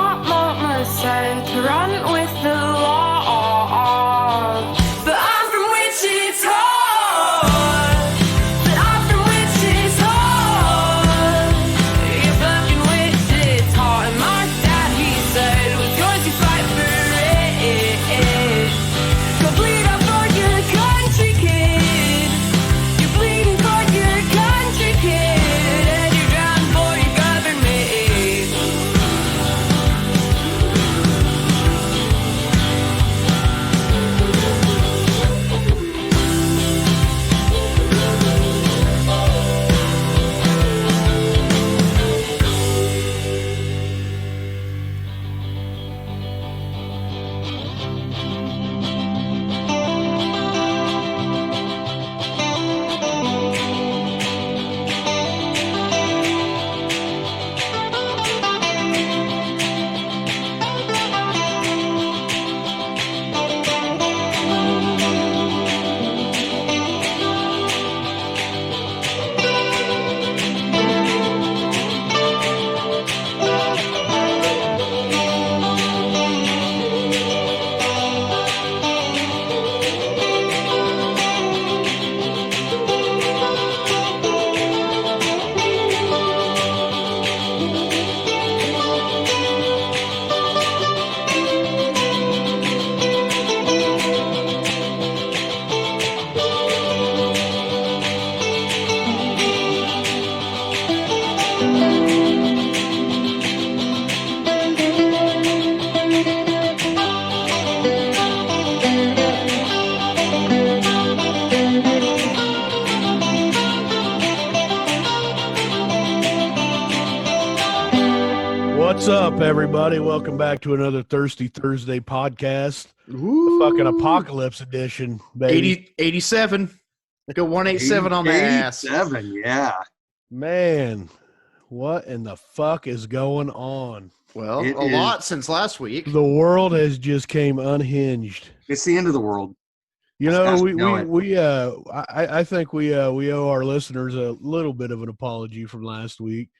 mama said to run with the law. But I'm from Wichita. But I'm from Wichita. You're fucking Wichita. And my dad, he said, was going to fight for it. Go bleed out for your country, kid. You're bleeding for your country, kid. And you're drowning for your government. What's up, everybody? Welcome back to another Thirsty Thursday podcast. The fucking apocalypse edition, baby. 87. Go 187 on the ass. 87, yeah. Man, what in the fuck is going on? Well, It a is. lot since last week. The world has just came unhinged. It's the end of the world. You As know, fast we as know it. I think we owe our listeners a little bit of an apology from last week.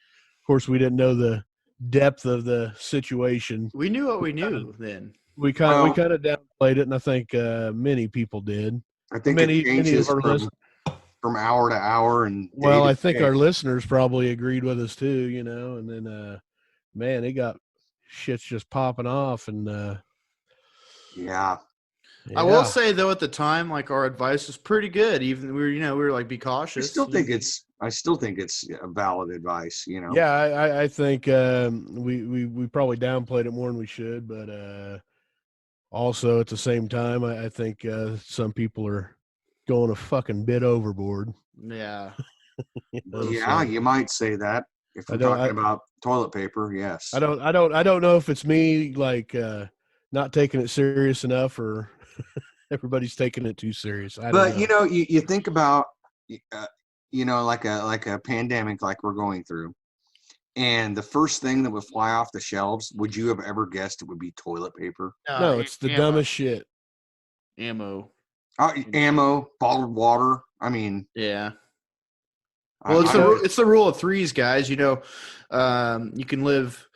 Of course, we didn't know the depth of the situation. We knew what we knew then. We kind of downplayed it, and I think many people did. I think Many it changes of our listeners. from hour to hour. And Well, day to I think day. our listeners probably agreed with us too, you know, and then, man, it got shit's just popping off. And, Yeah. I will say though, at the time, like our advice was pretty good. Even we were like, be I cautious. still think it's a valid advice, you know. Yeah, I think we probably downplayed it more than we should, but also at the same time, I think some people are going a fucking bit overboard. Yeah. You know, Yeah, so you might say that. If we're talking about toilet paper, yes. I don't know if it's me like not taking it serious enough or everybody's taking it too serious. I don't But know. you know, you think about like a pandemic like we're going through, and the first thing that would fly off the shelves, would you have ever guessed it would be toilet paper? No, it's the dumbest shit. Ammo. Ammo, bottled water. I mean, Yeah. I- Well, I- it's the rule of threes, guys. You know, you can live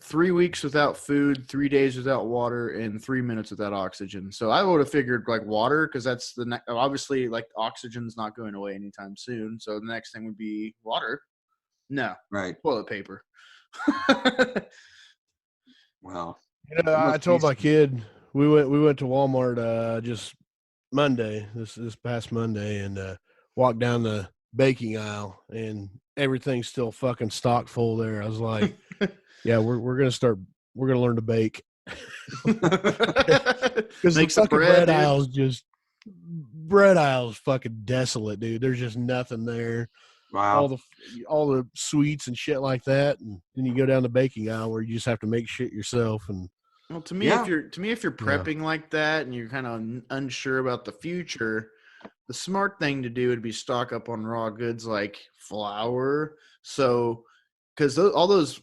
3 weeks without food, 3 days without water, and 3 minutes without oxygen. So I would have figured like water, because that's obviously like oxygen's not going away anytime soon. So the next thing would be water. No, right. toilet paper. Well, You know, It I must told be my kid we went to Walmart just Monday, this past Monday, and walked down the baking aisle, and everything's still fucking stock full there. I was like, yeah, we're gonna learn to bake. Because the Make some fucking bread, bread aisle's fucking desolate, dude. There's just nothing there. wow. All the sweets and shit like that, and then you go down the baking aisle where you just have to make shit yourself. And Well, to me, Yeah. if you're prepping like that and you're kind of unsure about the future, the smart thing to do would be stock up on raw goods like flour. So, because all those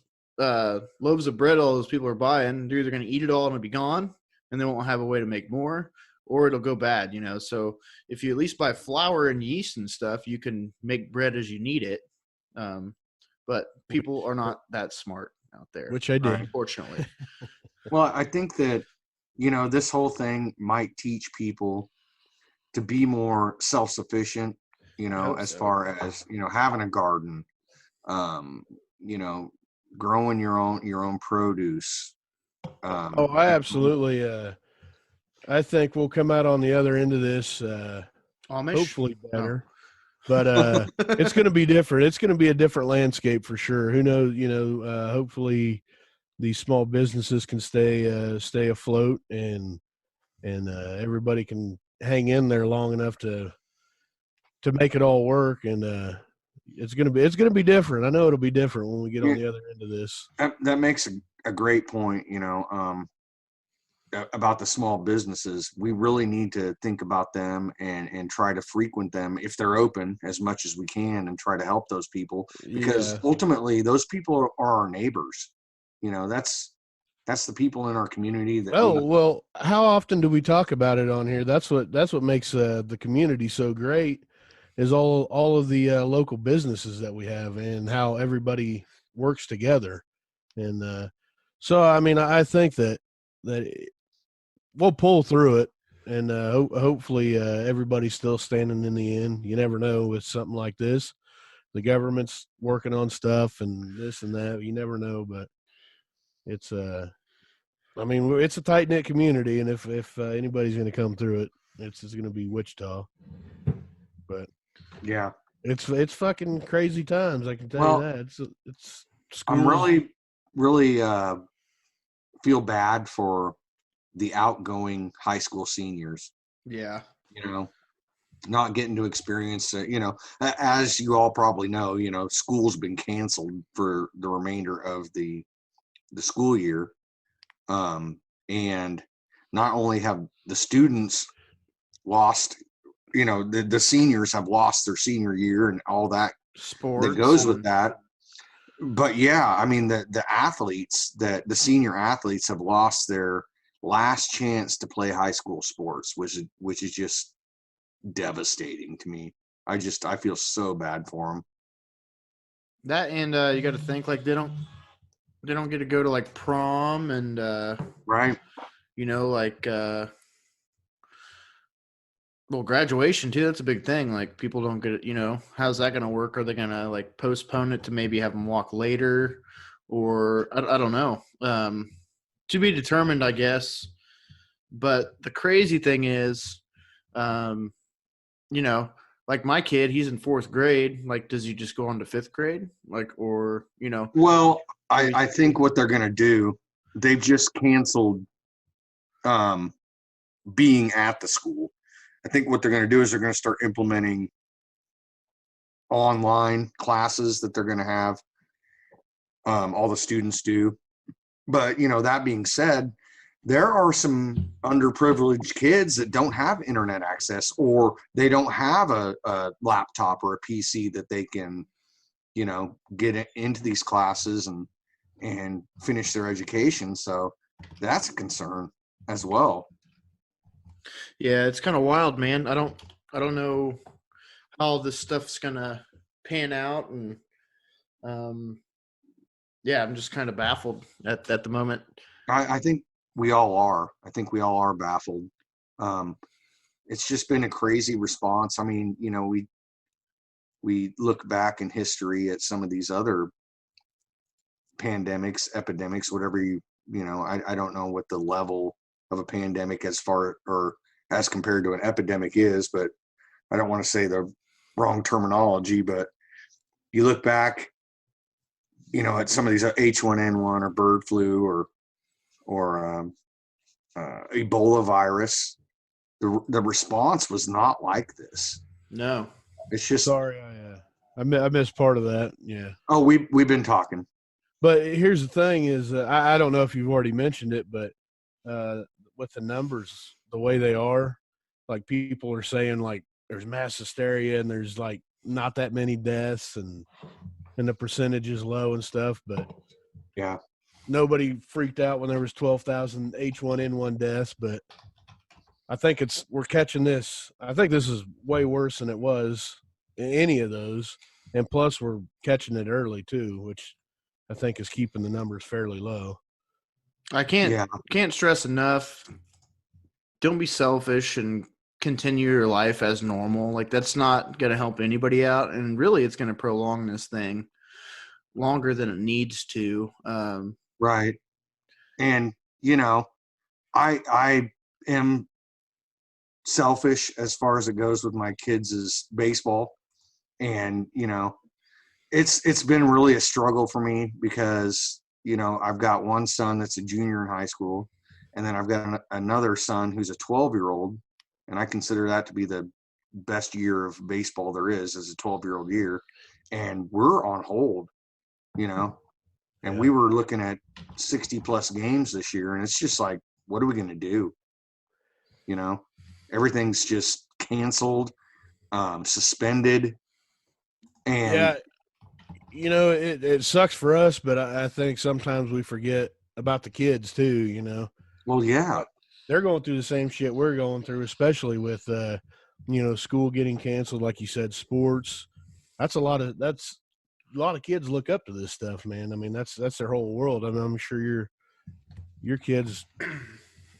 loaves of bread all those people are buying, they're either going to eat it all and it'll be gone, and they won't have a way to make more, or it'll go bad. You know, so if you at least buy flour and yeast and stuff, you can make bread as you need it. But people are not that smart out there. Which I did. Unfortunately. Well, I think that, this whole thing might teach people to be more self-sufficient, hope as so. far as, having a garden, you know, growing your own produce. Oh, I absolutely. I think we'll come out on the other end of this, Amish? hopefully Oh. better. But it's going to be different. It's going to be a different landscape for sure. Who knows? Hopefully these small businesses can stay afloat, and everybody can hang in there long enough to make it all work. And it's gonna be different. I know it'll be different when we get on the other end of this. That makes a great point, about the small businesses. We really need to think about them and try to frequent them if they're open as much as we can, and try to help those people, because ultimately those people are our neighbors. That's the people in our community that Well, how often do we talk about it on here? That's what makes the community so great, is all of the local businesses that we have, and how everybody works together. And so, I mean, I think that we'll pull through it, and hopefully everybody's still standing in the end. You never know with something like this. The government's working on stuff and this and that. You never know, but it's I mean, it's a tight knit community, and if anybody's going to come through it, it's going to be Wichita. But yeah, it's fucking crazy times. I can tell you that. It's schools. I'm really feel bad for the outgoing high school seniors. Yeah. Not getting to experience, as you all probably know, school's been canceled for the remainder of the school year. And not only have the students lost, the seniors have lost their senior year and all that Sports that goes with that. But yeah, I mean, the athletes, the senior athletes have lost their last chance to play high school sports, which is just devastating to me. I feel so bad for them. That, and you got to think, like, they don't get to go to like prom and Right. Well, graduation too. That's a big thing. Like, people don't get it. How's that going to work? Are they going to like postpone it to maybe have them walk later, or I don't know. To be determined, I guess. But the crazy thing is, like my kid, he's in 4th grade. Like, does he just go on to 5th grade? Like, or Well, I think what they're going to do, they've just canceled being at the school. I think what they're going to do is they're going to start implementing online classes that they're going to have all the students do. But, that being said, there are some underprivileged kids that don't have internet access, or they don't have a laptop or a PC that they can, get into these classes and finish their education. So that's a concern as well. Yeah, it's kind of wild, man. I don't know how this stuff's gonna pan out, and yeah, I'm just kind of baffled at the moment. I think we all are. I think we all are baffled. It's just been a crazy response. I mean, we look back in history at some of these other pandemics, epidemics, whatever I don't know what the level of a pandemic as compared to an epidemic is, but I don't want to say the wrong terminology, but you look back, at some of these H1N1 or bird flu or Ebola virus, the response was not like this. No, it's just sorry, I missed part of that. Yeah. Oh, we've been talking. But here's the thing: is I don't know if you've already mentioned it, but with the numbers the way they are, like people are saying, like there's mass hysteria and there's like not that many deaths and the percentage is low and stuff. But yeah, nobody freaked out when there was 12,000 H1N1 deaths. But I think we're catching this. I think this is way worse than it was in any of those, and plus we're catching it early too, which I think is keeping the numbers fairly low. I can't Yeah. can't stress enough. Don't be selfish and continue your life as normal. Like that's not going to help anybody out, and really, it's going to prolong this thing longer than it needs to. Right. And I am selfish as far as it goes with my kids' is baseball, and it's been really a struggle for me because I've got one son that's a junior in high school, and then I've got another son who's a 12-year-old, and I consider that to be the best year of baseball there is as a 12-year-old year, and we're on hold, and we were looking at 60 plus games this year, and it's just like, what are we going to do? Everything's just canceled, suspended. And it sucks for us, but I think sometimes we forget about the kids too, well, yeah, they're going through the same shit we're going through, especially with school getting canceled, like you said, sports. That's a lot of kids look up to this stuff, man. I mean, that's their whole world. I mean, I'm sure your kids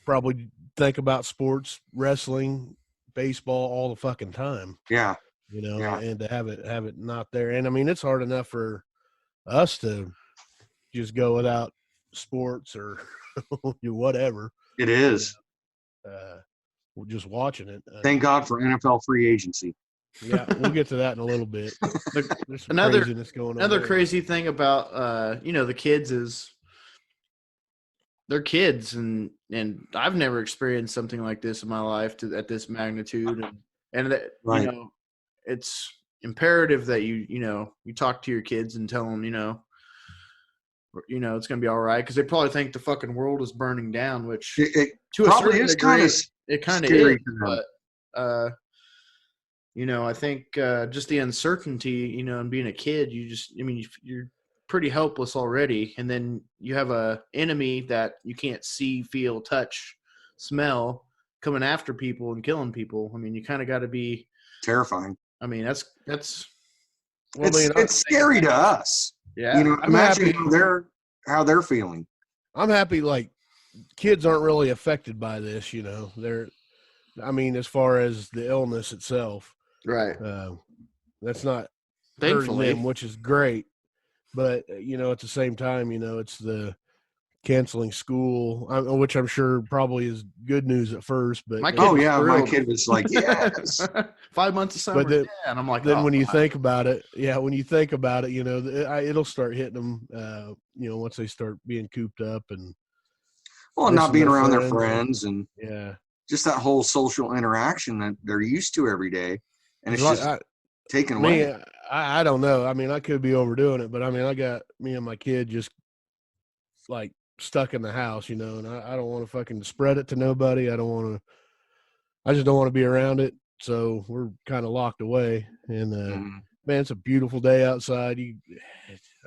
probably think about sports, wrestling, baseball all the fucking time. yeah, and to have it not there. And I mean, it's hard enough for us to just go without sports or whatever. it is. Just watching it. Thank God for NFL free agency. Yeah, we'll get to that in a little bit. There's some Another- craziness going on. Another there. crazy thing about the kids is they're kids, and I've never experienced something like this in my life at this magnitude, and that Right. It's imperative that you talk to your kids and tell them it's gonna be all right, because they probably think the fucking world is burning down, which It to a probably certain is degree, kind of it kind of scary is, to them. but I think just the uncertainty, and being a kid, you're pretty helpless already, and then you have a enemy that you can't see, feel, touch, smell coming after people and killing people. I mean, you kind of got to be. terrifying. I mean, that's. Well, It's scary to us. Yeah. I'm Imagine happy. how they're feeling. I'm happy. Like, kids aren't really affected by this. As far as the illness itself, Right. that's not hurting Thankfully. them, which is great. But at the same time, it's the canceling school, which I'm sure probably is good news at first. But My kid Oh was yeah, my thrilled. kid was like, yes. 5 months of summer. But then- yeah, and I'm like, then oh, when you wow. think about it, it'll start hitting them. Once they start being cooped up and Well, not missing being their around their friends. friends and yeah. just that whole social interaction that they're used to every day, and it's Like, just taken away. Me, I don't know. I mean, I could be overdoing it, but I mean, I got me and my kid just like stuck in the house, and I don't want to fucking spread it to nobody. I just don't want to be around it. So we're kind of locked away. And Mhm. man, it's a beautiful day outside.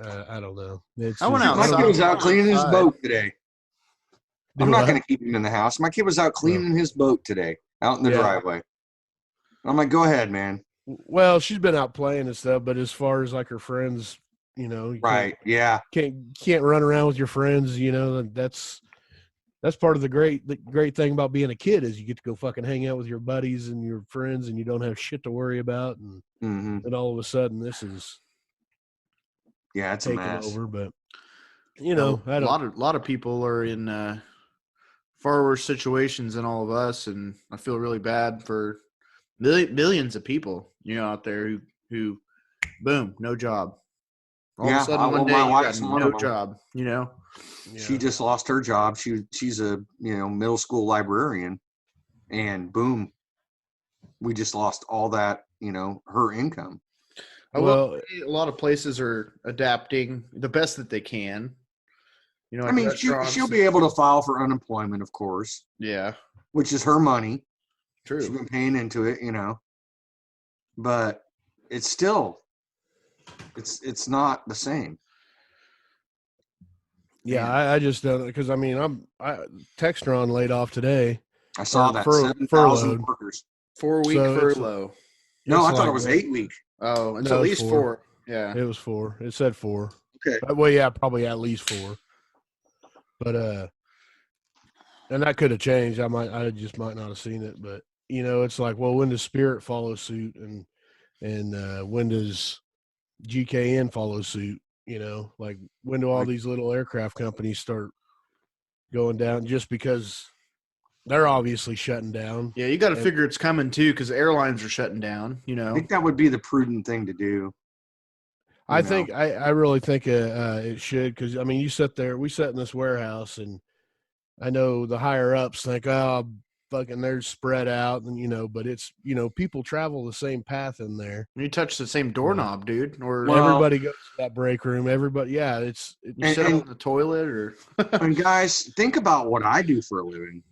I don't know. I went My outside. kid was out cleaning his Outside. boat today. Do I'm not what? going to keep him in the house. My kid was out cleaning his boat today, out in the Yeah. driveway. I'm like, go ahead, man. Well, she's been out playing and stuff, but as far as like her friends, you Right? Yeah. can't run around with your friends. That's part of the great thing about being a kid is you get to go fucking hang out with your buddies and your friends, and you don't have shit to worry about. And hmm then all of a sudden, this is Yeah, it's a taking mess. over. But A lot of people are in far worse situations than all of us, and I feel really bad for millions of people, out there who boom, no job. All of Yeah, a sudden well, one day my you wife's got one no of 'em. job. yeah. She just lost her job. She's a middle school librarian, and boom, we just lost all that her income. I will Well, say a lot of places are adapting the best that they can. I like mean, restaurants. she'll be able to file for unemployment, of course, Yeah, which is her money. She's true. been paying into it, but it's still, it's not the same. yeah, Man. I just don't, because I mean, Textron laid off today. I saw Or that furloughed. 7,000 workers. 4-week So it's- furlough. No, It's I thought like it was what? 8 week. Oh, it's No, at it's least 4. 4. Yeah. It was 4. It said 4. Okay. Well, yeah, probably at least 4. But and that could have changed. I just might not have seen it. But it's like, well, when does Spirit follow suit, and when does GKN follow suit? Like when do all these little aircraft companies start going down? Just because they're obviously shutting down. Yeah, you got to figure it's coming too, because airlines are shutting down. I think that would be the prudent thing to do. I think I really think it should, because I mean, we sat in this warehouse, and I know the higher ups think, oh, fucking, they're spread out, and but it's people travel the same path in there. You touch the same doorknob, dude, or Everybody goes to that break room. Everybody, yeah, you sit on the toilet, or and guys, think about what I do for a living.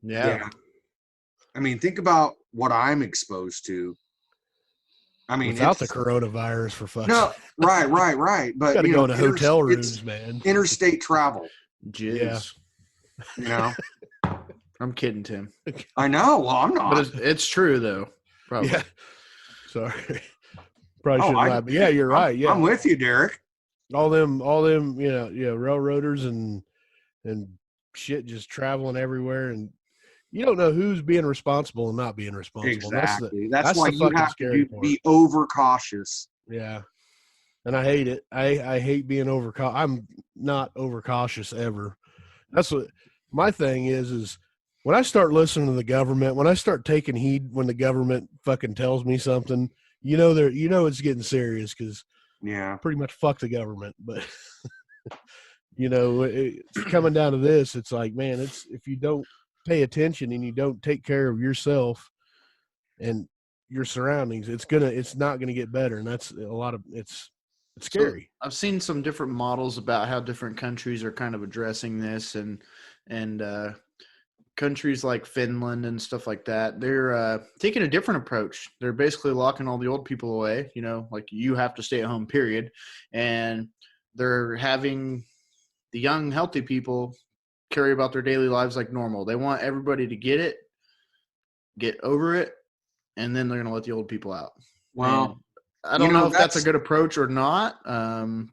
Yeah. I mean, think about what I'm exposed to. I mean, without the coronavirus, for fuck's no, sake. right. But Gotta go into hotel rooms, man. Interstate travel. Jizz. Yeah. I'm kidding, Tim. I know. Well, I'm not. But it's true, though. Probably. Yeah. Sorry. Probably shouldn't lie, but yeah, you're right. Yeah. I'm with you, Derek. All them, railroaders and shit just traveling everywhere, and you don't know who's being responsible and not being responsible. Exactly. That's why the you have to be overcautious. Yeah. And I hate it. I hate being overcautious. I'm not overcautious ever. That's what my thing is when I start listening to the government, when I start taking heed when the government fucking tells me something, it's getting serious, because pretty much fuck the government. But it's coming down to this. It's like, man, if you don't pay attention and you don't take care of yourself and your surroundings, it's not gonna get better. And that's it's scary. So I've seen some different models about how different countries are kind of addressing this, and countries like Finland and stuff like that, they're taking a different approach. They're basically locking all the old people away, like you have to stay at home, period. And they're having the young, healthy people carry about their daily lives like normal. They want everybody to get over it, and then they're going to let the old people out. Well, and I don't know if that's a good approach or not,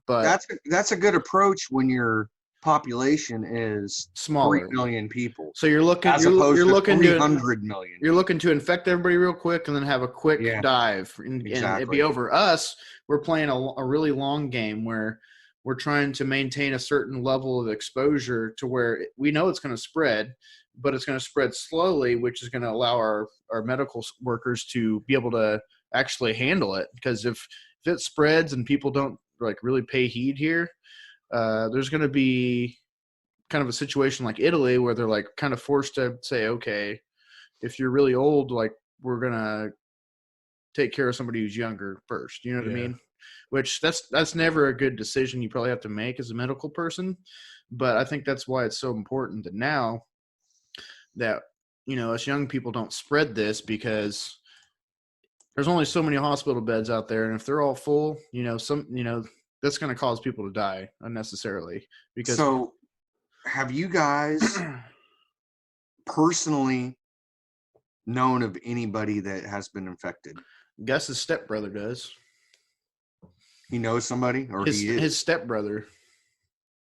but that's a good approach when your population is smaller, 3 million people. So you're looking as opposed you're to looking 300 million. You're looking to infect everybody real quick and then have a quick dive, and it'd be over. Us, we're playing a really long game where we're trying to maintain a certain level of exposure to where we know it's going to spread, but it's going to spread slowly, which is going to allow our medical workers to be able to actually handle it. Because if it spreads and people don't like really pay heed here, there's going to be kind of a situation like Italy where they're like kind of forced to say, okay, if you're really old, like we're going to take care of somebody who's younger first. You know what I mean? Which that's never a good decision you probably have to make as a medical person. But I think that's why it's so important that now that, us young people don't spread this, because there's only so many hospital beds out there. And if they're all full, that's going to cause people to die unnecessarily. Because so have you guys personally known of anybody that has been infected? Gus's stepbrother does. He knows somebody, or his stepbrother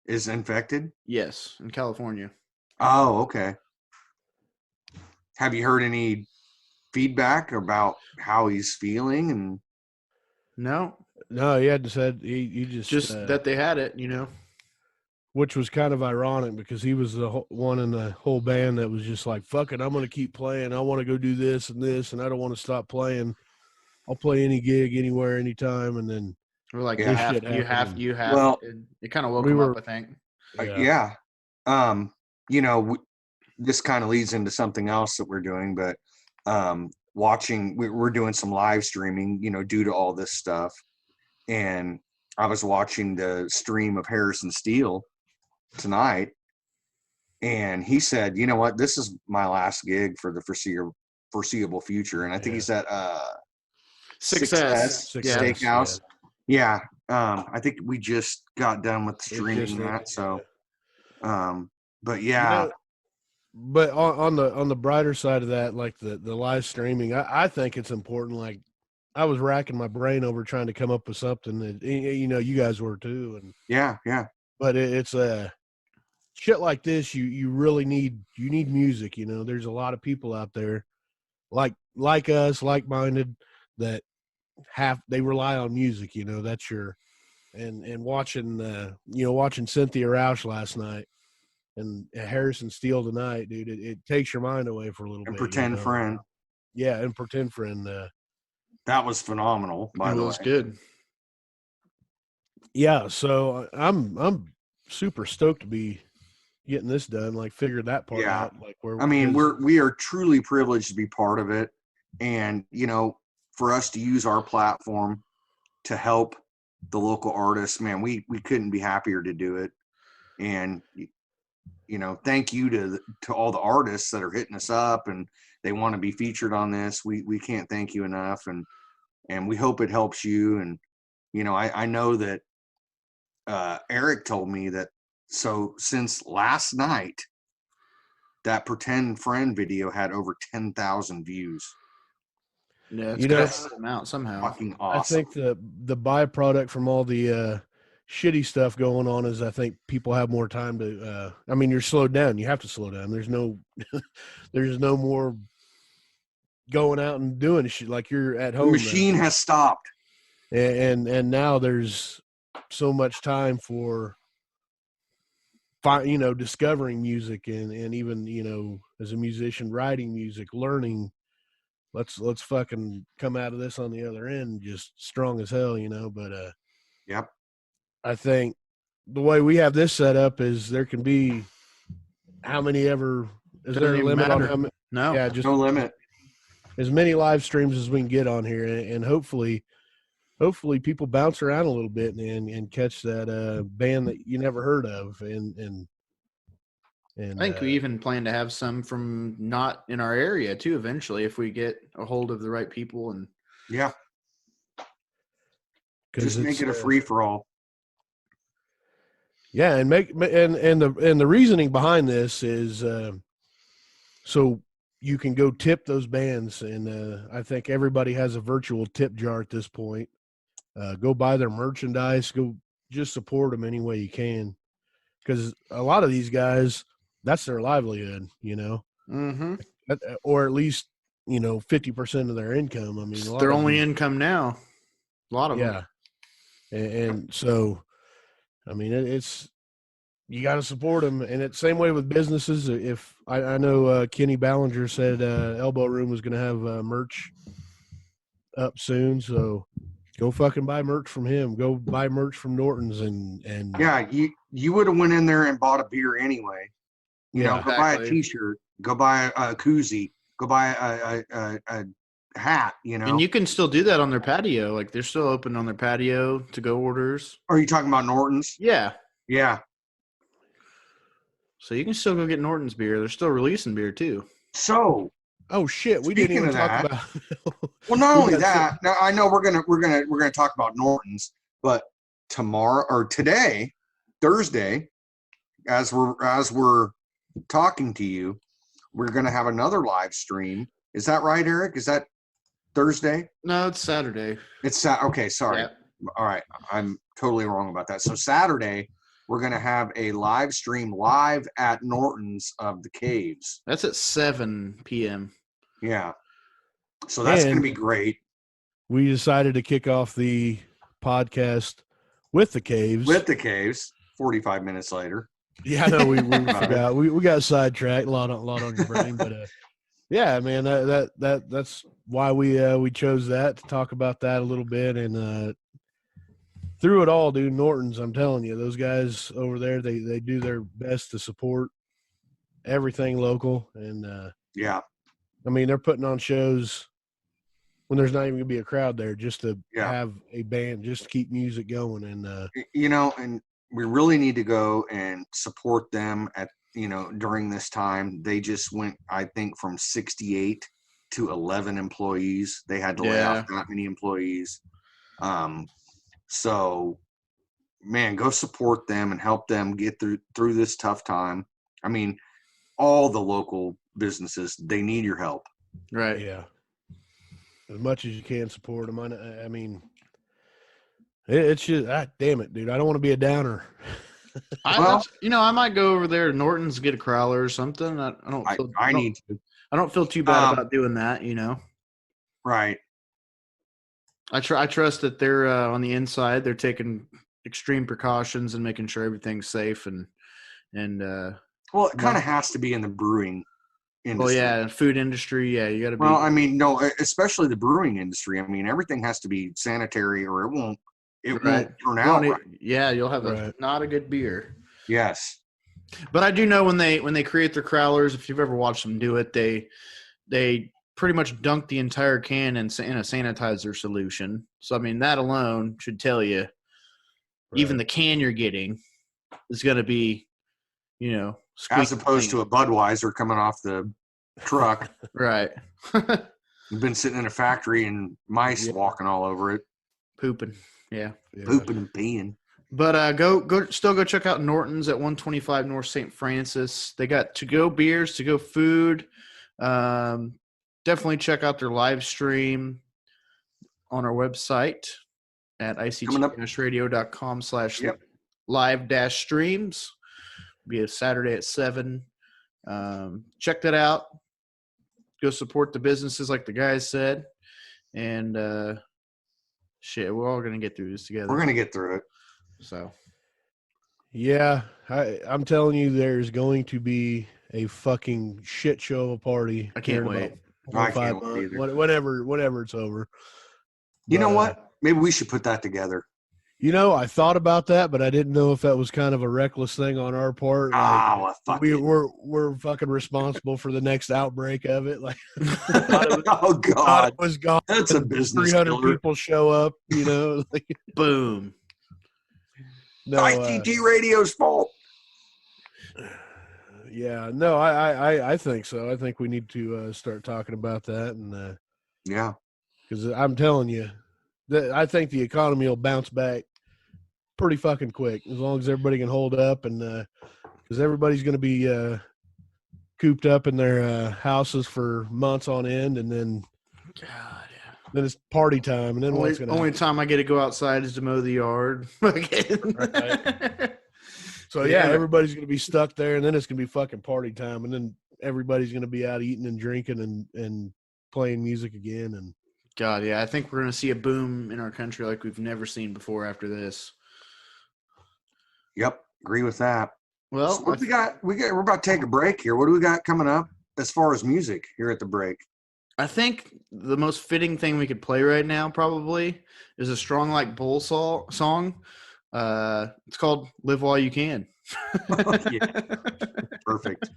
is infected? Yes, in California. Oh, okay. Have you heard any feedback about how he's feeling? And no, he hadn't said. He just that they had it, which was kind of ironic, because he was the one in the whole band that was just like, fuck it, I'm going to keep playing. I want to go do this and this, and I don't want to stop playing. I'll play any gig, anywhere, anytime. And then we're like, you have. Well, it kind of woke him up, I think. This kind of leads into something else that we're doing, but we're doing some live streaming, due to all this stuff. And I was watching the stream of Harrison Steele tonight, and he said, you know what, this is my last gig for the foreseeable future. And I think he's at Success Steakhouse. Yeah. I think we just got done with streaming that. So, but yeah. But on the brighter side of that, like the live streaming, I think it's important. Like I was racking my brain over trying to come up with something that, you know, you guys were too. And Yeah. but it's shit like this. You really need music. You know, there's a lot of people out there like us, like minded, that they rely on music. You know, that's your and watching watching Cynthia Roush last night and Harrison Steele tonight, dude. It takes your mind away for a little And bit. Pretend Friend. Yeah, and Pretend Friend. That was phenomenal, by It the was way. good. Yeah, so I'm super stoked to be getting this done. Like, figure that part Yeah. out. Like, where I mean, because- we are truly privileged to be part of it. And, you know, for us to use our platform to help the local artists, man, we couldn't be happier to do it. And, you know, thank you to all the artists that are hitting us up and they want to be featured on this. We can't thank you enough. And we hope it helps you. And, you know, I know that Eric told me that, so since last night, that Pretend Friend video had over 10,000 views. Yeah, it's You got know, to come out somehow. Fucking I awesome. think the byproduct from all the shitty stuff going on is I think people have more time to. I mean, you're slowed down. You have to slow down. There's no there's no more going out and doing shit like you're at The home. machine has stopped. And now there's so much time for discovering music and even, you know, as a musician, writing music, learning. Let's fucking come out of this on the other end just strong as hell, you know. But Yep. I think the way we have this set up is there can be how many ever is Doesn't there a even limit on matter. how many? No. Yeah, just No limit. as many live streams as we can get on here, and hopefully people bounce around a little bit and catch that band that you never heard of, and I think we even plan to have some from not in our area too eventually if we get a hold of the right people. And Yeah. 'cause Just make it's, it a free for all. yeah, and the reasoning behind this is so you can go tip those bands, and I think everybody has a virtual tip jar at this point. Go buy their merchandise, go just support them any way you can, because a lot of these guys, that's their livelihood, you know, or at least, you know, 50% of their income. I mean, it's a lot their of only them, income now. A lot of them. yeah, and so, I mean, it's you got to support them, and it's same way with businesses. If I know Kenny Ballinger said Elbow Room was going to have merch up soon, so go fucking buy merch from him. Go buy merch from Norton's, and Yeah, you would have went in there and bought a beer anyway. You know, Yeah. go buy a Exactly. T-shirt, go buy a koozie, go buy a hat. You know. And you can still do that on their patio. Like they're still open on their patio to go orders. Are you talking about Norton's? Yeah. Yeah. So you can still go get Norton's beer. They're still releasing beer too. So, oh shit, we didn't Speaking even of talk that, about. well, not We only got that. Now I know we're gonna talk about Norton's, but tomorrow or today, Thursday, as we're talking to you, we're gonna have another live stream. Is that right, Eric? Is that Thursday? No, it's Saturday. It's okay. Sorry. Yeah. All right, I'm totally wrong about that. So Saturday, we're gonna have a live stream live at Norton's of the Cavves. That's at 7 p.m. Yeah. So that's gonna And- be great. We decided to kick off the podcast with the Cavves. With the Cavves, 45 minutes later. Yeah, I know we forgot. We got sidetracked. A lot on your brain, but yeah, man, that's why we chose that to talk about that a little bit. And through it all, dude, Norton's, I'm telling you, those guys over there, they do their best to support everything local. And Yeah. I mean, they're putting on shows when there's not even gonna be a crowd there, just to Yeah. have a band, just to keep music going. And You know, and we really need to go and support them at, you know, during this time. They just went, I think, from 68 to 11 employees. They had to lay off that many employees. So, man, go support them and help them get through this tough time. I mean, all the local businesses, they need your help. Right. yeah, as much as you can support them. I mean, it's just damn it, dude. I don't want to be a downer. I might go over there to Norton's, get a crowler or something. I need to. I don't feel too bad about doing that. Right. I trust that they're on the inside. They're taking extreme precautions and making sure everything's safe and well, it kind of has to be in the brewing industry. Well, yeah, food industry. Yeah, you got to be. Well, I mean, no, especially the brewing industry. I mean, everything has to be sanitary, or it won't turn out right. Yeah, you'll have not a good beer. Yes, but I do know when they create their crowlers, if you've ever watched them do it, they pretty much dunk the entire can in a sanitizer solution. So I mean, that alone should tell you, even the can you're getting is going to be, as opposed to a Budweiser coming off the truck. Right. You've been sitting in a factory and mice walking all over it. Pooping. Yeah. Pooping and peeing. But go check out Norton's at 125 North St. Francis. They got to-go beers, to-go food. Definitely check out their live stream on our website at ict-radio.com/live-streams. Be a Saturday at 7. Check that out. Go support the businesses like the guys said. And we're all going to get through this together. We're going to get through it. So. Yeah, I'm telling you, there's going to be a fucking shit show of a party. I can't wait. I can't wait either. Whenever it's over. You know what? Maybe we should put that together. I thought about that, but I didn't know if that was kind of a reckless thing on our part. We're fucking responsible for the next outbreak of it. Like, oh God, it was gone. That's a business. 300 killer. people show up. Like, boom. No, ITT Radio's fault. Yeah, no, I think so. I think we need to start talking about that, and because I'm telling you, I think the economy will bounce back pretty fucking quick as long as everybody can hold up, and because everybody's going to be cooped up in their houses for months on end, and then then it's party time, and then what's going to only time I get to go outside is to mow the yard. Right. So everybody's going to be stuck there, and then it's going to be fucking party time, and then everybody's going to be out eating and drinking and playing music again. And God, yeah, I think we're going to see a boom in our country like we've never seen before after this. Yep, agree with that. Well, so what we got? We're about to take a break here. What do we got coming up as far as music here at the break? I think the most fitting thing we could play right now probably is a Strong Like Bull song. It's called Live While You Can. Perfect.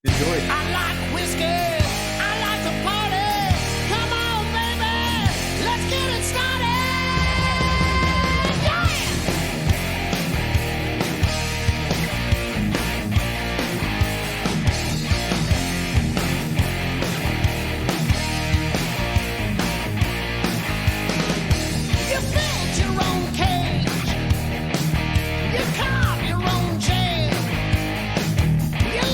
Enjoy. I like whiskey. I like to party. Come on, baby. Let's get it started. You build your own cage. You carve your own chain. You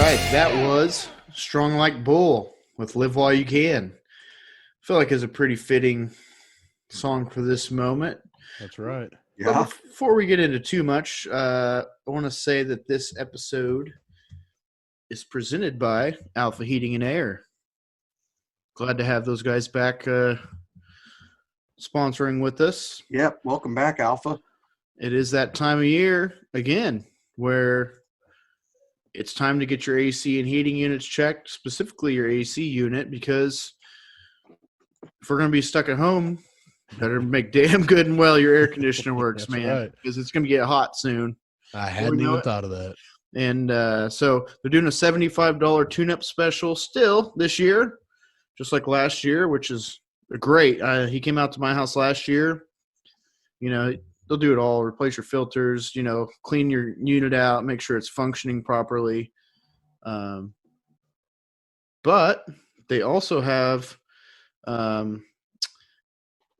right, that was Strong Like Bull with Live While You Can. I feel like it's a pretty fitting song for this moment. That's right. But Yeah. before we get into too much, I want to say that this episode is presented by Alpha Heating and Air. Glad to have those guys back sponsoring with us. Yep. Welcome back, Alpha. It is that time of year again where it's time to get your AC and heating units checked, specifically your AC unit, because if we're going to be stuck at home, better make damn good and well your air conditioner works, That's man, right. because it's going to get hot soon. I hadn't know even it. thought of that. And so they're doing a $75 tune-up special still this year, just like last year, which is great. He came out to my house last year. You know, they'll do it all. Replace your filters, you know, clean your unit out, make sure it's functioning properly. But they also have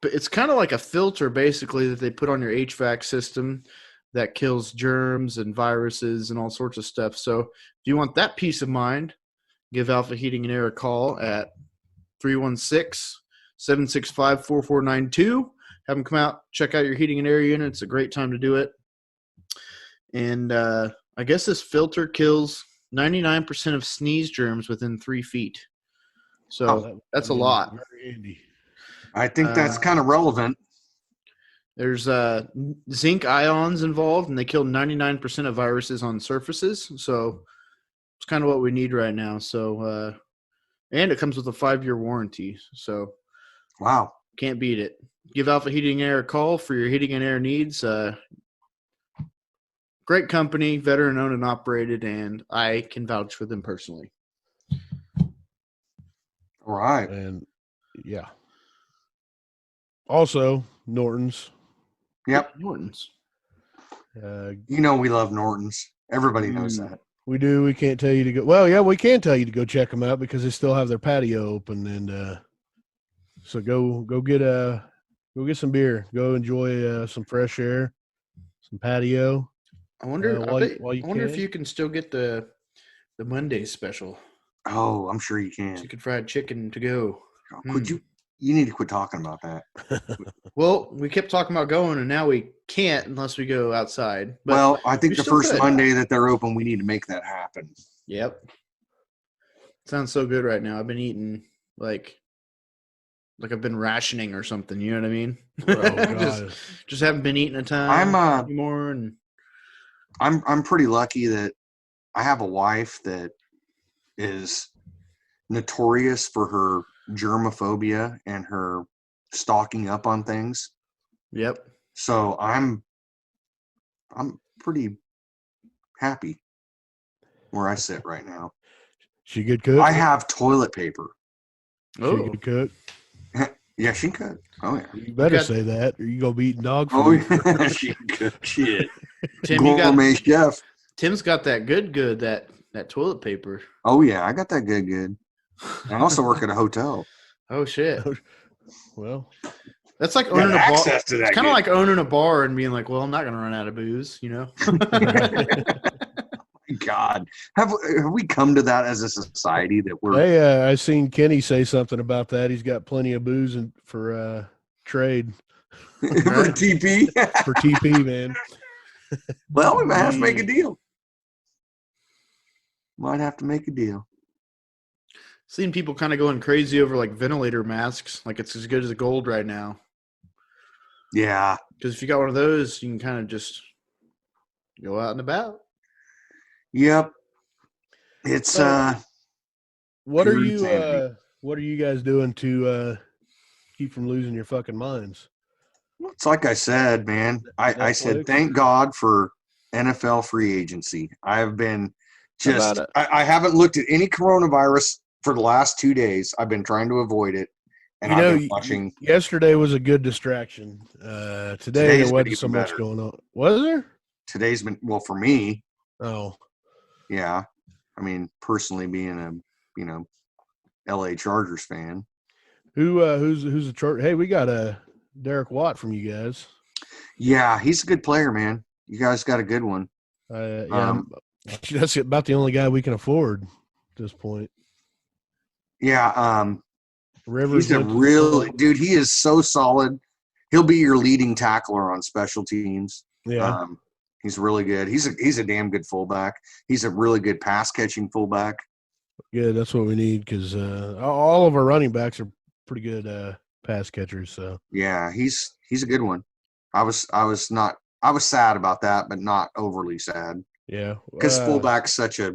but it's kind of like a filter basically that they put on your HVAC system that kills germs and viruses and all sorts of stuff. So if you want that peace of mind, give Alpha Heating and Air a call at 316-765-4492. Have them come out, check out your heating and air unit. It's a great time to do it. And I guess this filter kills 99% of sneeze germs within 3 feet. So that's a lot. Very handy. I think that's kind of relevant. There's zinc ions involved, and they kill 99% of viruses on surfaces. So it's kind of what we need right now. So, and it comes with a 5-year warranty. So Wow. can't beat it. Give Alpha Heating and Air a call for your heating and air needs. Great company, veteran owned and operated, and I can vouch for them personally. All right. And yeah. Also, Norton's. Yep. Norton's. You know we love Norton's. Everybody knows that. We do. We can't tell you to go. Well, yeah, we can tell you to go check them out because they still have their patio open, and so go get some beer. Go enjoy some fresh air, some patio. I wonder. While you I wonder if can. you can still get the Monday special. Oh, I'm sure you can. Chicken fried chicken to go. Could you? You need to quit talking about that. Well, we kept talking about going, and now we can't unless we go outside. But Well, I think we the still first could. Monday that they're open, we need to make that happen. Yep. Sounds so good right now. I've been eating like I've been rationing or something. You know what I mean? Oh, God. just haven't been eating a ton I'm anymore. And I'm pretty lucky that I have a wife that is notorious for her germophobia and her stocking up on things. yep. So I'm pretty happy where I sit right now. She good cook? I have toilet paper. She Oh, good cook? Yeah, she could. Oh yeah. You better got- say that, or you gonna be eating dog Oh food. yeah, she could. Shit. Tim, you got Gourmet chef. Tim's got that good that toilet paper. Oh yeah, I got that good. I also work at a hotel. Oh shit. Well, That's like owning a bar. access to that. It's kind of like owning a bar and being like, well, I'm not going to run out of booze, you know? God, have we come to that as a society that we're hey, I seen Kenny say something about that. He's got plenty of booze for trade for TP? for TP, man. Well, we might have to make a deal. Might have to make a deal. Seen people kind of going crazy over like ventilator masks. Like it's as good as gold right now. Yeah. Because if you got one of those, you can kind of just go out and about. Yep. It's What are Pure you insanity. what are you guys doing to keep from losing your fucking minds? it's like I said, man. I said Netflix? thank God for NFL free agency. I've been just about I haven't looked at any coronavirus for the last 2 days. I've been trying to avoid it. And You know, I've been watching yesterday was a good distraction. Today Today's there been wasn't even so much better. going on. Was there? today's been well for me. Oh, Yeah. I mean, personally being a, LA Chargers fan. who's the chart? Hey, we got a Derek Watt from you guys. Yeah, he's a good player, man. You guys got a good one. Yeah, Um, That's about the only guy we can afford at this point. Yeah, Rivers he's a went to- really dude. He is so solid. He'll be your leading tackler on special teams. yeah. He's really good. He's a damn good fullback. He's a really good pass catching fullback. Good. That's what we need because all of our running backs are pretty good pass catchers. So Yeah, he's a good one. I was sad about that, but not overly sad yeah, because fullback's such a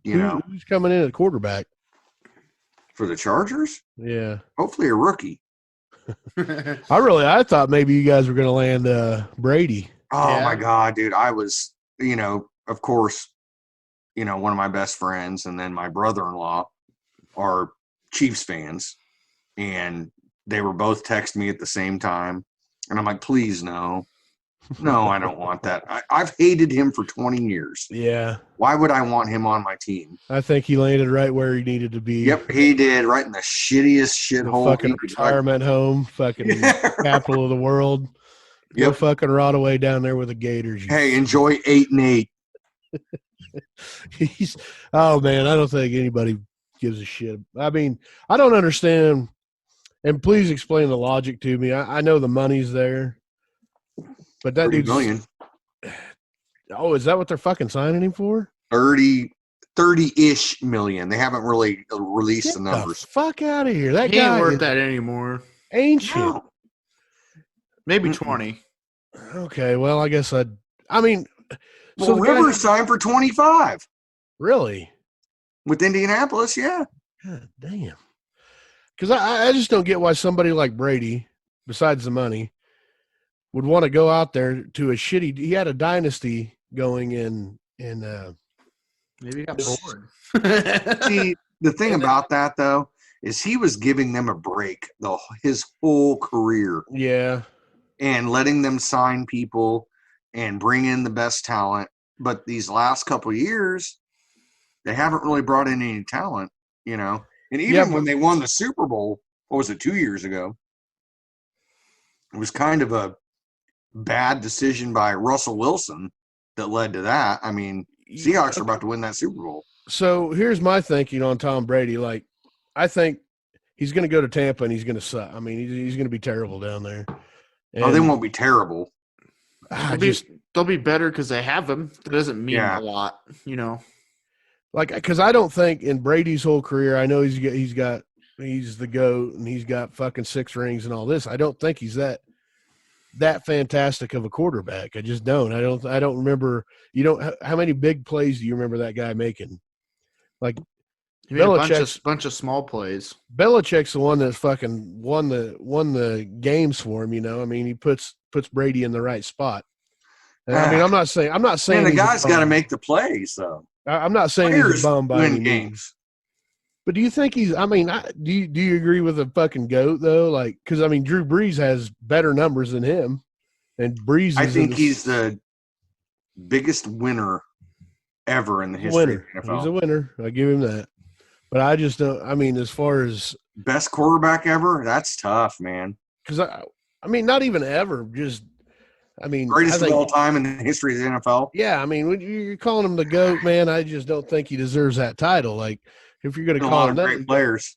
who's coming in at quarterback? for the Chargers. Yeah, Hopefully a rookie. I thought maybe you guys were going to land Brady. Oh Yeah. my God, dude. I was, of course, one of my best friends and then my brother-in-law are Chiefs fans. And they were both texting me at the same time. And I'm like, please, no. No, I don't want that. I've hated him for 20 years. Yeah, Why would I want him on my team? I think he landed right where he needed to be. Yep, he did. Right in the shittiest The shithole. fucking retirement home, fucking capital of the world. Go Yep. fucking rot away down there with the Gators. you Hey, enjoy 8-8. Oh man, I don't think anybody gives a shit. I mean, I don't understand. And please explain the logic to me. I know the money's there, but that 30 dude's million. Oh, is that what they're fucking signing him for? 30-ish million. They haven't really released the Get numbers. the fuck out of here! That He ain't guy worth is that anymore. ancient. No. Maybe Mm-mm. 20. Okay, well, I guess I mean, Well, the guy- Rivers signed for 25 really? with Indianapolis. Yeah. God damn. Because I just don't get why somebody like Brady, besides the money, would want to go out there to a shitty. He had a dynasty going in Maybe he got This- bored. See, the thing about that though is he was giving them a break his whole career yeah. and letting them sign people and bring in the best talent. But these last couple of years, they haven't really brought in any talent, And even Yeah, when they won the Super Bowl, what was it, 2 years ago? It was kind of a bad decision by Russell Wilson that led to that. I mean, Seahawks are about to win that Super Bowl. So here's my thinking on Tom Brady. Like, I think he's going to go to Tampa and he's going to suck. I mean, he's going to be terrible down there. Oh, they won't be terrible. They'll be better because they have him. That doesn't mean Yeah. a lot, Like, because I don't think in Brady's whole career, I know he's the GOAT and he's got fucking 6 rings and all this. I don't think he's that fantastic of a quarterback. I just don't. I don't remember. How many big plays do you remember that guy making? Like, He made a Belichick's- bunch of small plays. Belichick's the one that fucking won the games for him. I mean, he puts Brady in the right spot. And I mean, I'm not saying Man, the he's a guy's got to bum. make the plays, though. I'm not saying he's Players a bum by any win means. games. But do you think he's? I mean, do you agree with the fucking GOAT though? Like, because I mean, Drew Brees has better numbers than him, and Brees. I think he's the biggest winner ever in the history winner. of the NFL. He's a winner. I give him that. But I just don't. I mean, as far as Best quarterback ever? That's tough, man. because I mean, not even ever. Just I mean, Greatest I think, of all time in the history of the NFL. yeah. I mean, when you're calling him the GOAT, man, I just don't think he deserves that title. Like, if you're going to A call lot him of that, great players.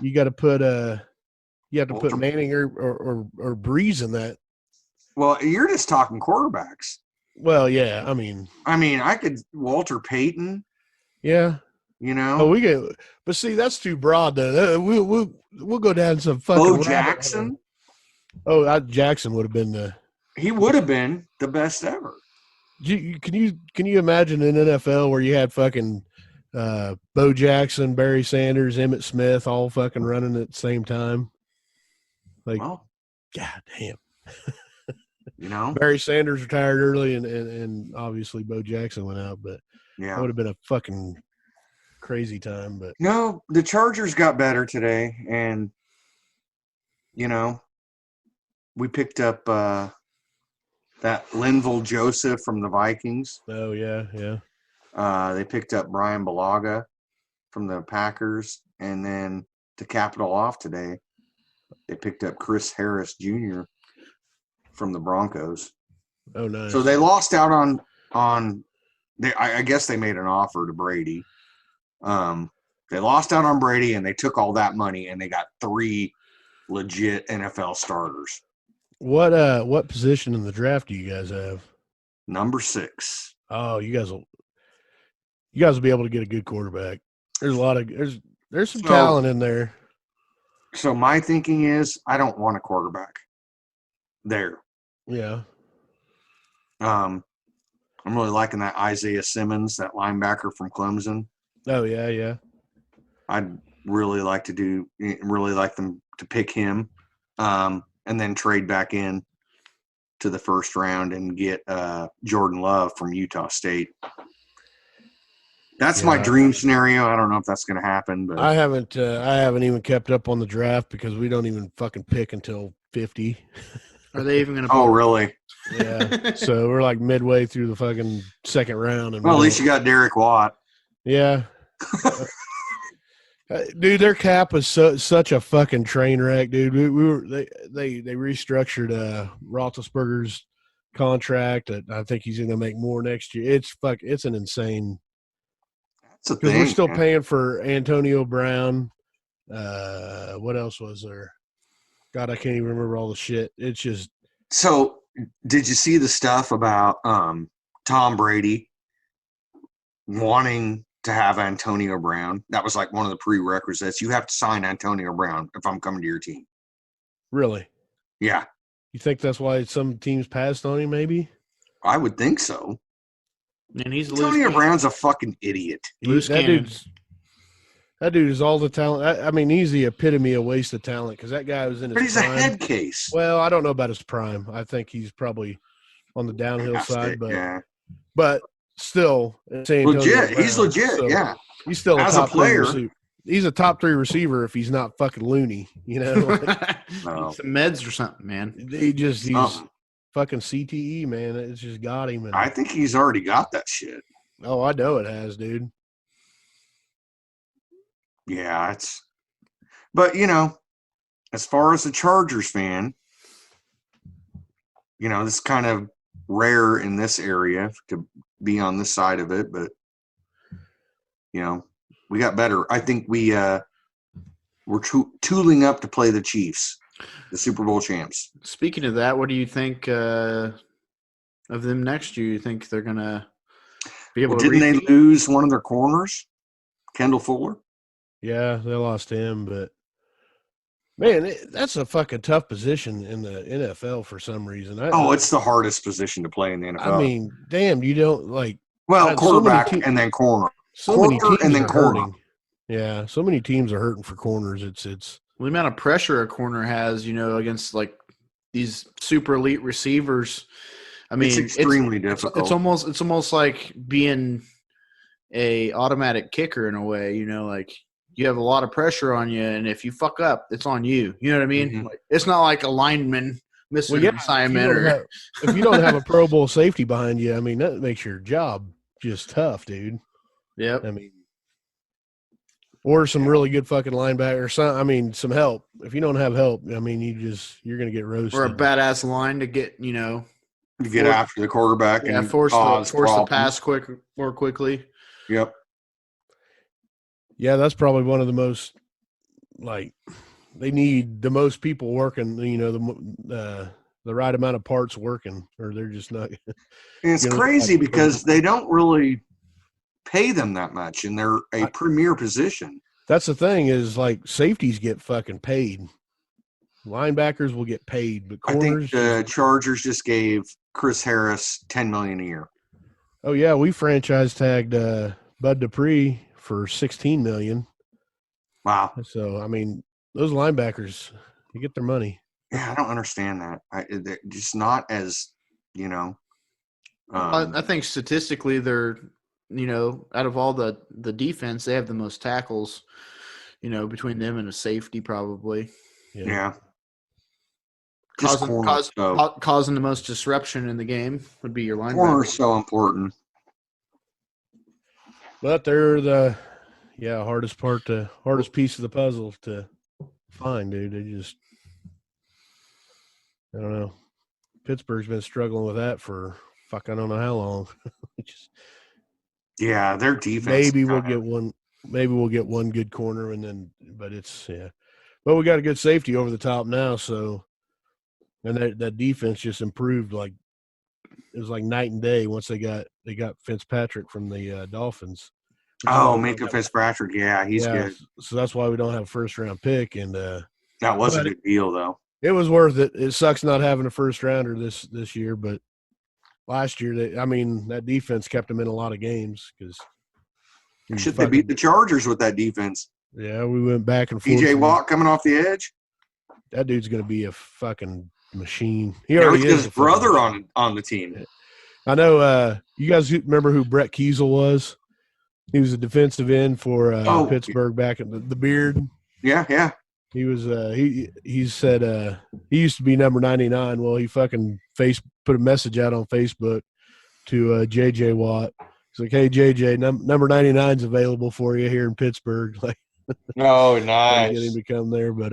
you got to put you have to put Walter- Manning or Brees in that. Well, you're just talking quarterbacks. Well, yeah. I mean, I could Walter Payton. yeah. Oh, we get, but see, that's too broad. Though we'll go down some fucking Bo rabbit Jackson. hole. Oh, Jackson would have been the. He would have been the best ever. Can you imagine an NFL where you had fucking Bo Jackson, Barry Sanders, Emmitt Smith, all fucking running at the same time? Like, Well, God damn. you know, Barry Sanders retired early, and obviously Bo Jackson went out, but that yeah. would have been a fucking crazy time. But No, the Chargers got better today, and we picked up that Linval Joseph from the Vikings. oh yeah, They picked up Brian Balaga from the Packers, and then to cap it all off today, they picked up Chris Harris Jr. from the Broncos. oh nice. So they lost out on I guess they made an offer to Brady. They lost out on Brady, and they took all that money, and they got 3 legit NFL starters. What position in the draft do you guys have? Number 6. Oh, you guys will be able to get a good quarterback. There's a lot of there's some talent in there. So my thinking is I don't want a quarterback there. Yeah. I'm really liking that Isaiah Simmons, that linebacker from Clemson. Oh yeah. I'd really like them to pick him, and then trade back in to the first round and get Jordan Love from Utah State. That's my dream scenario. I don't know if that's going to happen, but I haven't even kept up on the draft because we don't even fucking pick until 50. Are they even going to? Oh, really? Yeah. So we're like midway through the fucking second round, and well, at least you got Derek Watt. Yeah. Dude, their cap was such a fucking train wreck, dude. They restructured Roethlisberger's contract. I think he's going to make more next year. It's an insane. That's a Because thing. we're still man. paying for Antonio Brown. What else was there? God, I can't even remember all the shit. It's just. So, did you see the stuff about Tom Brady wanting to have Antonio Brown? That was like one of the prerequisites. You have to sign Antonio Brown if I'm coming to your team. Really? Yeah, You think that's why some teams passed on him, maybe? I would think so. And he's Antonio Brown's a fucking idiot. Loose cannon. That dude is all the talent. I mean, he's the epitome of waste of talent because that guy was in his But he's prime. a head case. Well, I don't know about his prime. I think he's probably on the downhill side, but still, it's Antonio Legit. Brown, He's legit, so yeah. He's still As a a top player. 3 receiver. He's a top 3 receiver if he's not fucking loony, you know? No. Some meds or something, man. he's Something. fucking CTE, man. It's just got him. And, I think he's already got that shit. oh, I know it has, dude. Yeah, but as far as the Chargers fan, this is kind of rare in this area to be on this side of it, but we got better. I think we're tooling up to play the Chiefs, the Super Bowl champs. Speaking of that, what do you think of them next year? You think they're gonna be able to? Didn't they lose one of their corners, Kendall Fuller? Yeah, they lost him, but man, that's a fucking tough position in the NFL for some reason. It's the hardest position to play in the NFL. I mean, damn, you don't like. Well, quarterback so and then corner. So many Corner teams and then are corner. hurting. Yeah, so many teams are hurting for corners. It's Well, the amount of pressure a corner has, against like these super elite receivers. I mean, it's extremely difficult. It's almost like being a automatic kicker in a way. Like you have a lot of pressure on you, and if you fuck up, it's on you. You know what I mean? Mhm. Like, it's not like a lineman missing an assignment. If you don't have a Pro Bowl safety behind you, I mean, that makes your job just tough, dude. Yep. I mean, or some really good fucking linebacker, or some help. If you don't have help, I mean, you're gonna get roasted. Or a badass line to get, to get after the quarterback and force cause the pass more quickly. Yep. Yeah, that's probably one of the most they need the most people working. The right amount of parts working, or they're just not. And it's crazy because they don't really pay them that much, and they're a premier position. That's the thing is like safeties get fucking paid. Linebackers will get paid, but corners. I think the Chargers just gave Chris Harris $10 million a year. Oh yeah, we franchise tagged Bud Dupree for $16 million. Wow. So I mean, those linebackers, you get their money. Yeah, I don't understand that. They're just not as I think statistically, they're out of all the defense, they have the most tackles. Between them and a safety, probably. Yeah. Causing the most disruption in the game would be your linebacker. Corner is so important. But they're the hardest piece of the puzzle to find, dude. They just, I don't know. Pittsburgh's been struggling with that for I don't know how long. Yeah, their defense. Maybe we'll get one. Maybe we'll get one good corner, and then. But it's But we got a good safety over the top now, so. And that defense just improved like it was like night and day once they got Fitzpatrick from the Dolphins. Oh, Minka Fitzpatrick. Yeah, he's good. So that's why we don't have a first round pick, and that was a good deal though. It was worth it. It sucks not having a first rounder this year, but last year that defense kept them in a lot of games because they beat the Chargers with that defense. Yeah, we went back and forth. TJ Watt coming off the edge. That dude's gonna be a fucking machine. He already already is. His brother on the team. I know. You guys remember who Brett Kiesel was? He was a defensive end for Pittsburgh back in the beard. Yeah. He was. He said he used to be number 99. Well, he fucking put a message out on Facebook to JJ Watt. He's like, "Hey JJ, number 99's available for you here in Pittsburgh." Like, oh, nice. Get him to come there, but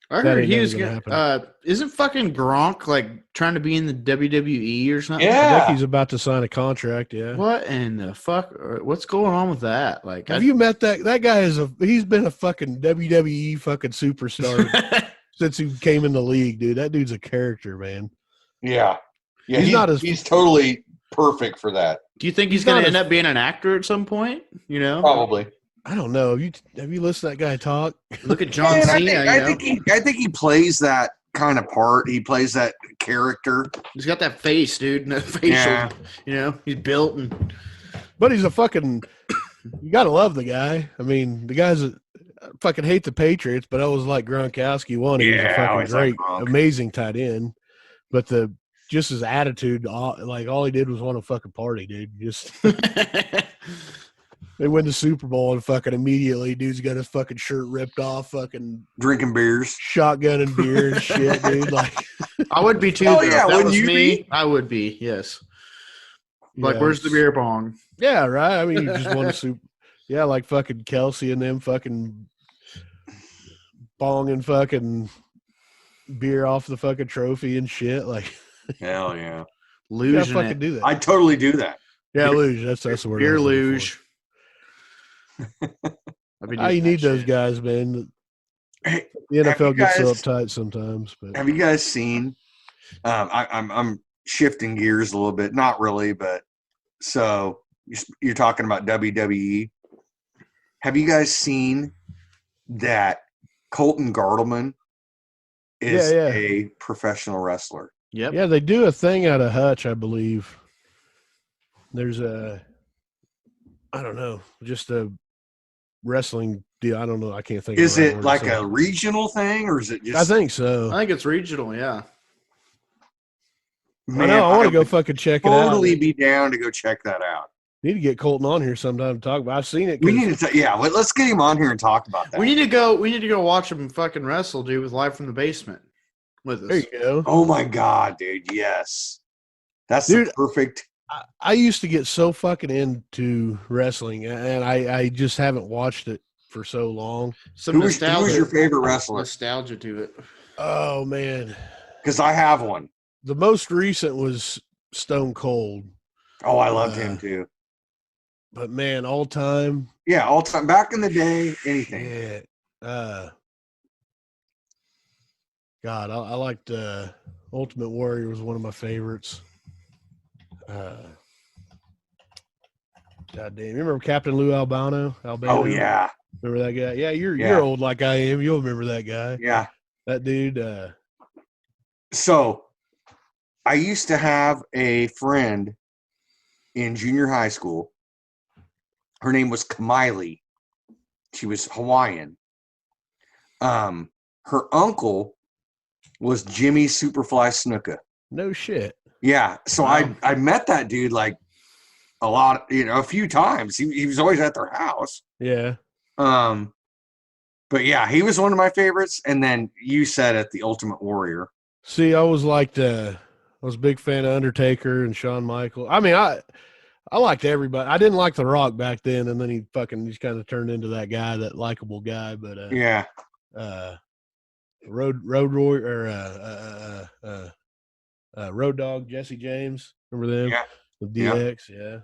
I heard he was gonna isn't fucking Gronk like trying to be in the WWE or something? Yeah. I think he's about to sign a contract. Yeah. What in the fuck? What's going on with that? Like, have you met that guy? He's been a fucking WWE fucking superstar since he came in the league, dude. That dude's a character, man. Yeah. He's totally perfect for that. Do you think he's going to end up being an actor at some point? You know, probably. I don't know. Have you listened to that guy talk? Look at John Cena. I think he plays that kind of part. He plays that character. He's got that face, dude. No facial. Yeah. You know, he's built But he's a fucking. You gotta love the guy. I mean, the guy's I fucking hate the Patriots, but I was like Gronkowski one. He was a fucking great, amazing tight end. But just his attitude, all he did was want to fucking party, dude. Just. They win the Super Bowl and fucking immediately dude's got his fucking shirt ripped off, fucking drinking beers, shotgun and beer and shit, dude. Like I would be too. Oh, if yeah, that wouldn't was you me, be? I would be, yes. Like, where's the beer bong? Yeah, right. I mean, you just want to Super. Yeah, like fucking Kelsey and them fucking bonging fucking beer off the fucking trophy and shit. Like, hell yeah, luge. Fucking do that. I totally do that. Yeah, luge. That's the word. Beer luge. You need those guys, man. Hey, the NFL gets so uptight sometimes. But have you guys seen? I'm shifting gears a little bit. Not really, but so you're talking about WWE. Have you guys seen that Colton Gardelman is a professional wrestler? Yep. Yeah, they do a thing out of Hutch, I believe. There's I don't know, just a wrestling deal. I don't know. I can't think. Is it like a regional thing, or is it just? I think so. I think it's regional. Yeah. Man, I want to go fucking check it out. Totally be down to go check that out. Need to get Colton on here sometime to talk about. I've seen it. We need to. Let's get him on here and talk about that. We need to go watch him fucking wrestle, dude, with Live from the Basement with us. There you go. Oh my god, dude! Yes, that's the perfect. I used to get so fucking into wrestling, and I just haven't watched it for so long. Who was your favorite wrestler? Nostalgia to it. Oh man, because I have one. The most recent was Stone Cold. Oh, I loved him too. But man, all time. Yeah, all time. Back in the day, anything. Yeah. God, I liked Ultimate Warrior was one of my favorites. God damn! You remember Captain Lou Albano? Oh yeah. Remember that guy? Yeah, you're old like I am. You'll remember that guy. Yeah. That dude. So, I used to have a friend in junior high school. Her name was Kamiley. She was Hawaiian. Her uncle was Jimmy Superfly Snuka. No shit. Yeah. So I met that dude like a lot, a few times. He was always at their house. Yeah. But yeah, he was one of my favorites. And then you said it, the Ultimate Warrior. See, I was a big fan of Undertaker and Shawn Michaels. I mean, I liked everybody. I didn't like The Rock back then, and then he kind of turned into that guy, that likable guy. But Road Warrior Road Dogg, Jesse James. Remember them? Yeah. The DX, yeah.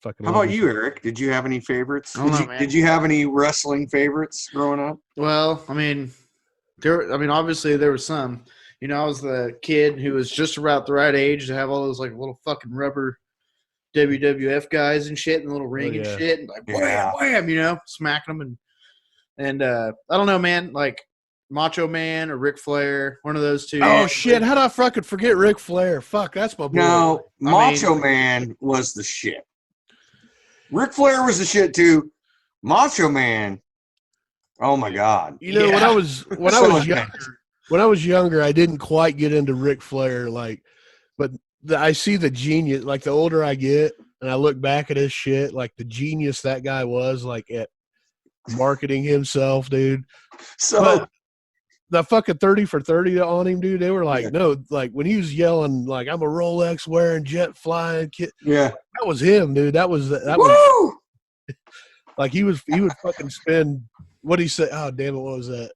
Fucking How love about me you, Eric? Did you have any favorites? I don't know, man. Did you have any wrestling favorites growing up? Well, I mean, obviously there was some. You know, I was the kid who was just about the right age to have all those like little fucking rubber WWF guys and shit, and the little ring and yeah. shit, and like wham, Yeah. wham, you know, smacking them and I don't know, man, like Macho Man or Ric Flair, one of those two. Oh shit! How did I fucking forget Ric Flair? Fuck, that's my boy. No, I Macho mean- Man was the shit. Ric Flair was the shit too. Macho Man, oh my god! You know, Yeah. when I was younger, I didn't quite get into Ric Flair, but I see the genius. Like the older I get, and I look back at his shit, like the genius that guy was, like at marketing himself, dude. So But the fucking 30 for 30 on him, dude. They were like, Yeah. no, like when he was yelling, like I'm a Rolex wearing, jet flying kid. yeah, That was him, dude. That was woo! like he would fucking spend what he said. Oh damn it, what was that?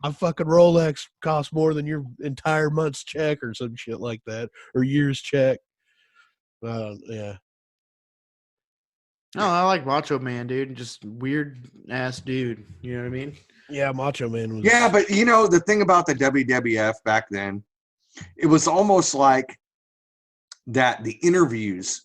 A fucking Rolex costs more than your entire month's check or some shit like that, or year's check. Yeah. No, I like Macho Man, dude. Just weird ass dude. You know what I mean? Yeah, Macho Man was. Yeah, but you know the thing about the WWF back then, it was almost like that. The interviews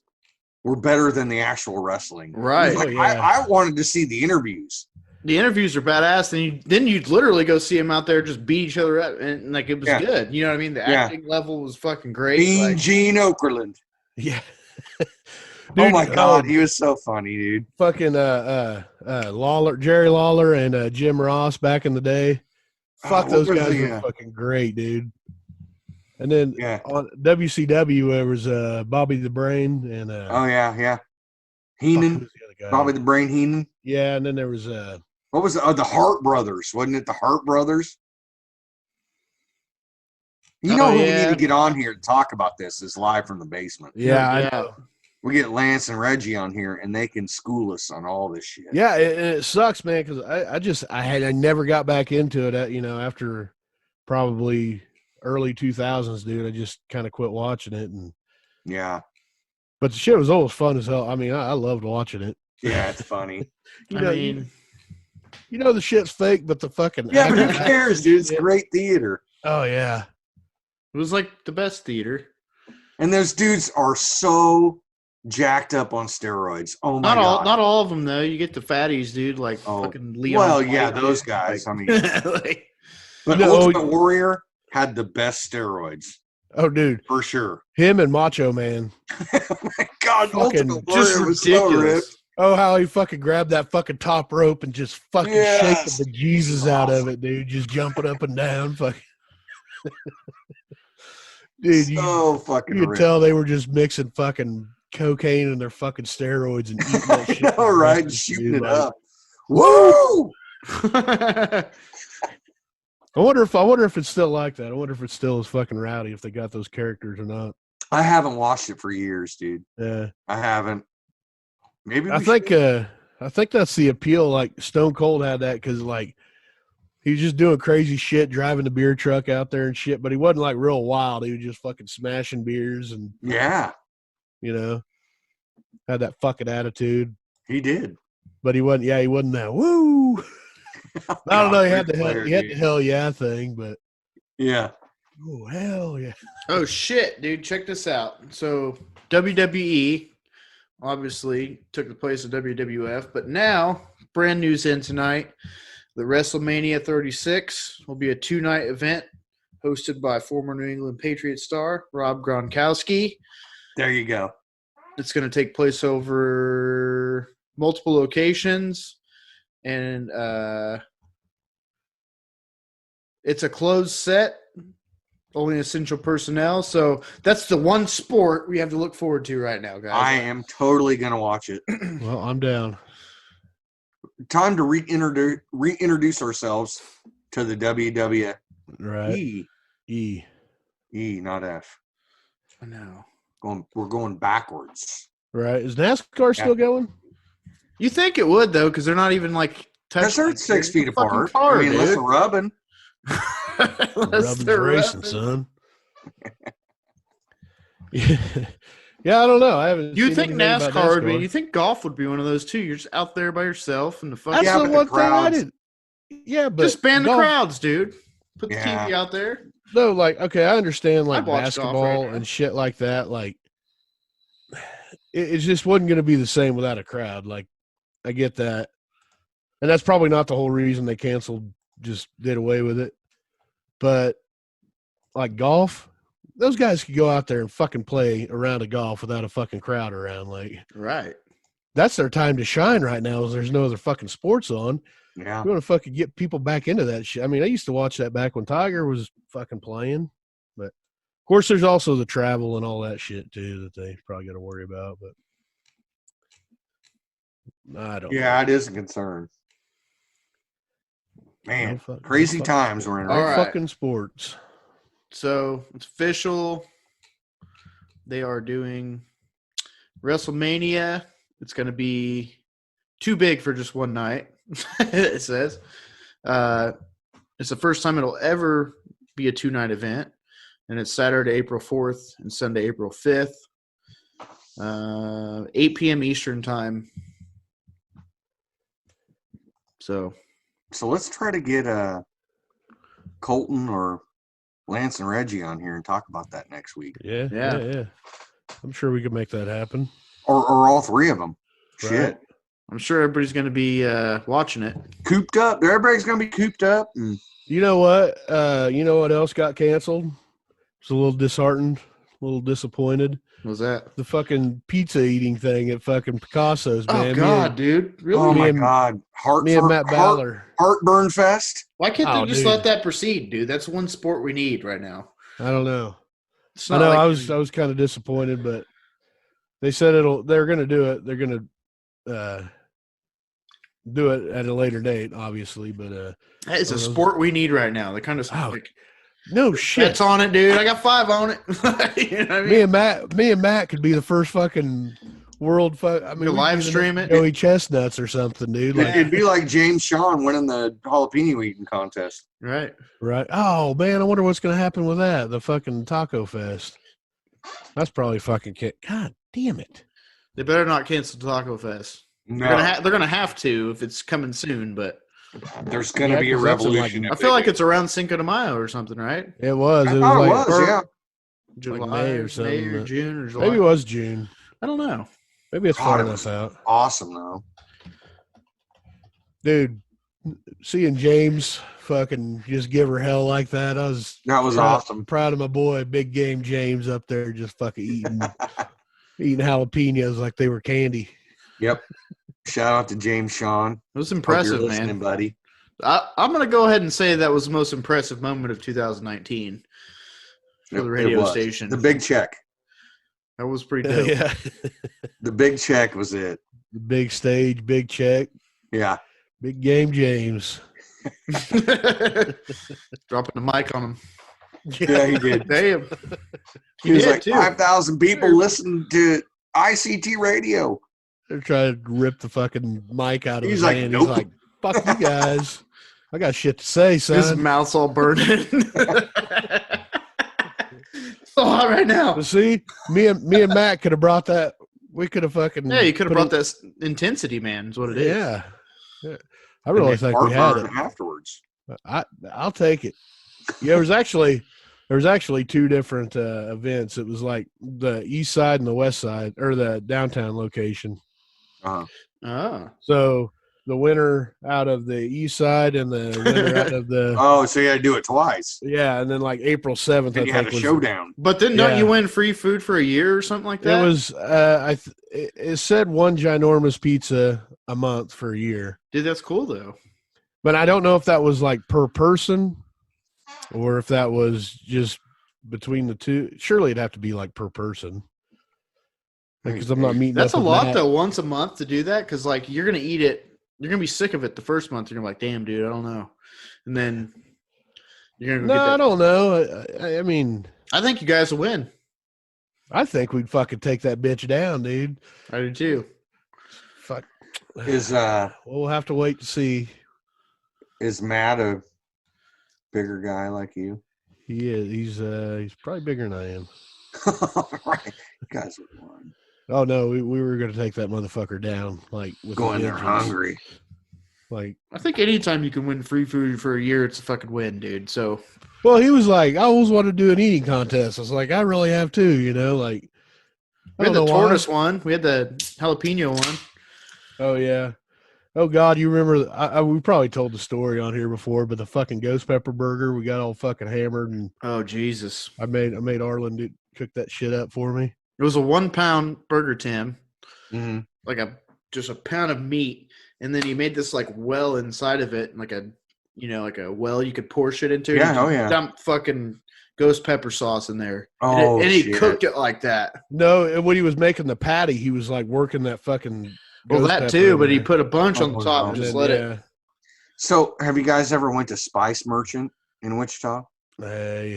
were better than the actual wrestling. Right. Like, Oh, yeah. I wanted to see the interviews. The interviews are badass, and then you'd literally go see them out there just beat each other up, and like it was Yeah. good. You know what I mean? The Yeah. acting level was fucking great. Mean Like, Gene Okerlund. Yeah. Oh Dude, my god, he was so funny, dude. fucking Lawler, Jerry Lawler, and Jim Ross back in the day. Fuck, what those was guys the, were fucking great, dude. And then Yeah. on WCW, there was Bobby the Brain and Oh yeah, yeah. fuck, who Heenan, was the other guy? Bobby the Brain Heenan. Yeah, and then there was What was the Hart Brothers? Wasn't it the Hart Brothers? You know Oh, who we yeah. need to get on here to talk about this is live from the basement. I know. We get Lance and Reggie on here, and they can school us on all this shit. Yeah, it sucks, man, because I never got back into it. After probably early 2000s, dude. I just kind of quit watching it, Yeah, but the shit was always fun as hell. I mean, I loved watching it. yeah, it's funny. You I know, mean, you know the shit's fake, but the fucking Yeah, but who cares, dude? It's great theater, Oh yeah, it was like the best theater. and those dudes are so jacked up on steroids. Oh my god! Not all of them though. You get the fatties, dude. Like Oh, fucking Leon. well, yeah, White, those dude. guys. I mean, Like, but No, Ultimate Warrior had the best steroids oh dude, for sure. him and Macho Man. Oh my god, Fucking Ultimate just Warrior was so ridiculous. ripped. Oh, how he fucking grabbed that fucking top rope and just fucking Yes. shaking the Jesus out of it, dude. Just jumping up and down, fucking. Dude, So fucking you could ripped. tell they were just mixing fucking cocaine and their fucking steroids and eating that I shit. know, for right? breakfast, Shooting dude. it Like, up. Woo! I wonder if it's still like that. I wonder if it's still as fucking rowdy if they got those characters or not. I haven't watched it for years, dude. Yeah. I haven't. Maybe I we think should. I think that's the appeal. Like Stone Cold had that because like he was just doing crazy shit, driving the beer truck out there and shit. But he wasn't like real wild. He was just fucking smashing beers and Yeah, had that fucking attitude. he did. But he wasn't. Yeah, he wasn't that woo. I don't know. He had Ric Flair, the dude. hell yeah thing, but Yeah. oh hell yeah. Oh shit, dude! Check this out. So WWE obviously took the place of WWF, but now brand news in tonight. The WrestleMania 36 will be a 2-night event hosted by former New England Patriots star Rob Gronkowski. There you go. It's going to take place over multiple locations, and it's a closed set, only essential personnel. So that's the one sport we have to look forward to right now, guys. I am totally gonna watch it. Well, I'm down. Time to reintroduce ourselves to the WWE. Right. E, not F. I know. We're going backwards. Right. Is NASCAR still going? You think it would though, because they're not even like Because they're 6 feet It's a fucking apart. car, I mean, unless dude. they're rubbing. Unless Rubbin's they're racing, rubbing. son. Yeah. Yeah, I don't know. I haven't. You seen think anything about NASCAR would be? You think golf would be one of those too? You're just out there by yourself and the fucking. That's Yeah, the but the one thing I crowds- did. Yeah, but Just ban the golf- crowds, dude. Put the Yeah. TV out there. No, like okay, I understand like I'd watch golf right basketball now. and shit like that. Like, it just wasn't going to be the same without a crowd. Like, I get that, and that's probably not the whole reason they canceled. Just did away with it. But like golf, those guys could go out there and fucking play a round of golf without a fucking crowd around. Like, Right. that's their time to shine right now. Is there's no other fucking sports on. Yeah. You want to fucking get people back into that shit. I mean, I used to watch that back when Tiger was fucking playing, but of course, there's also the travel and all that shit too that they probably got to worry about. But I don't. Yeah, it is a concern. Man, No fuck- crazy no fucking times sport. we're in No All right right. fucking sports. So it's official. They are doing WrestleMania. It's going to be too big for just one night. It says it's the first time it'll ever be a 2-night event, and it's Saturday, April 4th, and Sunday, April 5th, 8 p.m. Eastern time. So let's try to get Colton or Lance and Reggie on here and talk about that next week, Yeah, Yeah. yeah. I'm sure we could make that happen. or all three of them. Right. Shit, I'm sure everybody's going to be watching it. cooped up. Everybody's gonna be cooped up. And You know what? You know what else got canceled? Was a little disheartened, a little disappointed. What was that? The fucking pizza eating thing at fucking Picasso's, man. Oh, Me God, and- dude. Really? oh Me my and- God, Me and Matt Ballard. heartburn fest. Why can't Oh, they just dude. let that proceed, dude? That's one sport we need right now. I don't know. It's I not know. like I was kind of disappointed, but they said they're going to do it. They're going to do it at a later date, obviously. But that is a those- sport we need right now. The kind of Oh, like, no shit. that's on it, dude. I got 5 on it. You know what I mean? Me and Matt could be the first fucking world. I mean, You'll we'd live be the stream next it? Joey Chestnuts or something, dude. Like, It'd be like James Shawn winning the jalapeno eating contest. Right. right? Oh man, I wonder what's going to happen with that. The fucking Taco Fest. That's probably fucking kick. God damn it. They better not cancel Taco Fest. No, They're gonna have to if it's coming soon. But there's gonna Yeah, be a 'cause that's in, like, revolution. I feel like it's around Cinco de Mayo or something, right? It was. I It was thought like it was, yeah. July May or May something, or but- June or July. Maybe it was June. I don't know. Maybe it's God, far it enough was out. awesome though. Dude, seeing James fucking just give her hell like that, I was That was proud, awesome. proud of my boy, Big Game James up there just fucking eating jalapenos like they were candy. Yep. Shout out to James Shawn. It was Hope you're impressive, listening, man. buddy. I'm gonna go ahead and say that was the most impressive moment of 2019 for the It radio was. station. The big check. That was pretty dope. Yeah. The big check was it. The big stage, big check, Yeah. Big Game James. Dropping the mic on him. Yeah, he did. Damn. He was did, like too. 5,000 people listening to ICT radio. They're trying to rip the fucking mic out of He's his like, hand. nope. He's like, fuck you guys. I got shit to say, His son. mouth's all burning. So hot right now. But see, me and Matt could have brought that. We could have fucking. Yeah, you could have put brought that intensity, man. Is what it is. Yeah. Yeah. I really And think we had it. heartburn afterwards. I'll take it. Yeah, there was actually 2 different events. It was like the east side and the west side, or the downtown location. Uh-huh. Oh. So the winner out of the east side and the winner out of the Oh, so you had to do it twice. yeah, and then like April 7th, Then I you had think a was showdown. But then Yeah. don't you win free food for a year or something like that? it was it said one ginormous pizza a month for a year, Dude, that's cool though. but I don't know if that was like per person or if that was just between the two. Surely it'd have to be like per person. Because I'm not meeting. That's a up with lot Matt. though, once a month to do that, because like you're gonna eat it, you're gonna be sick of it the first month. You're gonna be like, damn, dude, I don't know, and then you're gonna go No, get I that. don't know. I mean, I think you guys will win. I think we'd fucking take that bitch down, dude. I do too. Fuck. Is We'll have to wait to see. Matt a bigger guy like you? He is. He's probably bigger than I am. Right. You guys would run. Oh no, we were gonna take that motherfucker down. Like with Go in there vengeance. hungry. Like, I think anytime you can win free food for a year, it's a fucking win, dude. So, well, he was like, I always want to do an eating contest. I was like, I really have too, you know, like I we had don't the know why. tortoise one. We had the jalapeno one. Oh yeah. Oh God, you remember? We probably told the story on here before, but the fucking ghost pepper burger, we got all fucking hammered, and Oh, Jesus. I made Arlen cook that shit up for me. It was a 1 pound burger, Tim. Mm-hmm. Like just a pound of meat. And then he made this like well inside of it, like a well you could pour shit into. Yeah, and oh yeah. Dump fucking ghost pepper sauce in there. Oh, and he shit. cooked it like that. No, and when he was making the patty, he was like working that fucking. Well, ghost that pepper too, in but he there. put a bunch on Oh, the top no. and And just then, let yeah. it. So, have you guys ever went to Spice Merchant in Wichita? I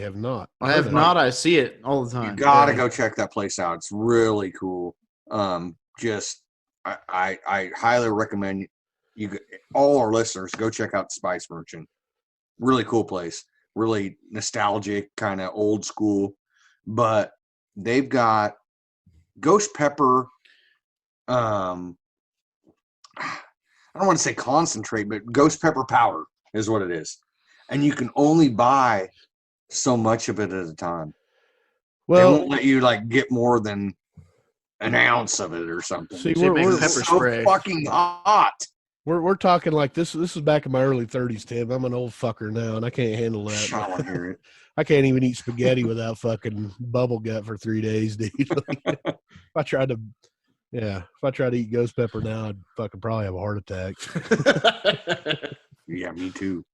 have not. I have not. I see it all the You time. gotta Yeah. go check that place out. It's really cool. Just I highly recommend all our listeners go check out Spice Merchant. Really cool place. Really nostalgic, kind of old school, but they've got ghost pepper. I don't want to say concentrate, but ghost pepper powder is what it is, and you can only buy so much of it at a time. They Well, won't let you like get more than an ounce of it or something. see, So you make we're, pepper It's so spray. fucking hot. we're talking like this. This is back in my early 30s, Tim. I'm an old fucker now, and I can't handle I that. want to hear it. I can't even eat spaghetti without fucking bubble gut for 3 days, dude. If I tried to eat ghost pepper now, I'd fucking probably have a heart attack. Yeah, me too.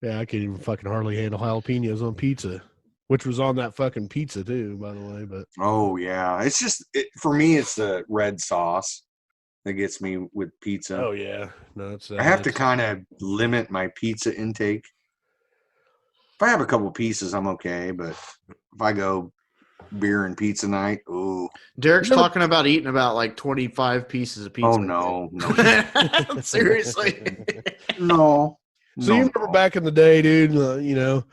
Yeah, I can't even fucking hardly handle jalapenos on pizza, which was on that fucking pizza too, by the way. But Oh yeah, it's just for me. It's the red sauce that gets me with pizza. oh yeah, no, it's I have to kind of limit my pizza intake. If I have a couple pieces, I'm okay. But if I go beer and pizza night, ooh, Derek's Never- talking about eating about like 25 pieces of pizza. oh no, Seriously. no. So you remember back in the day, dude? You know,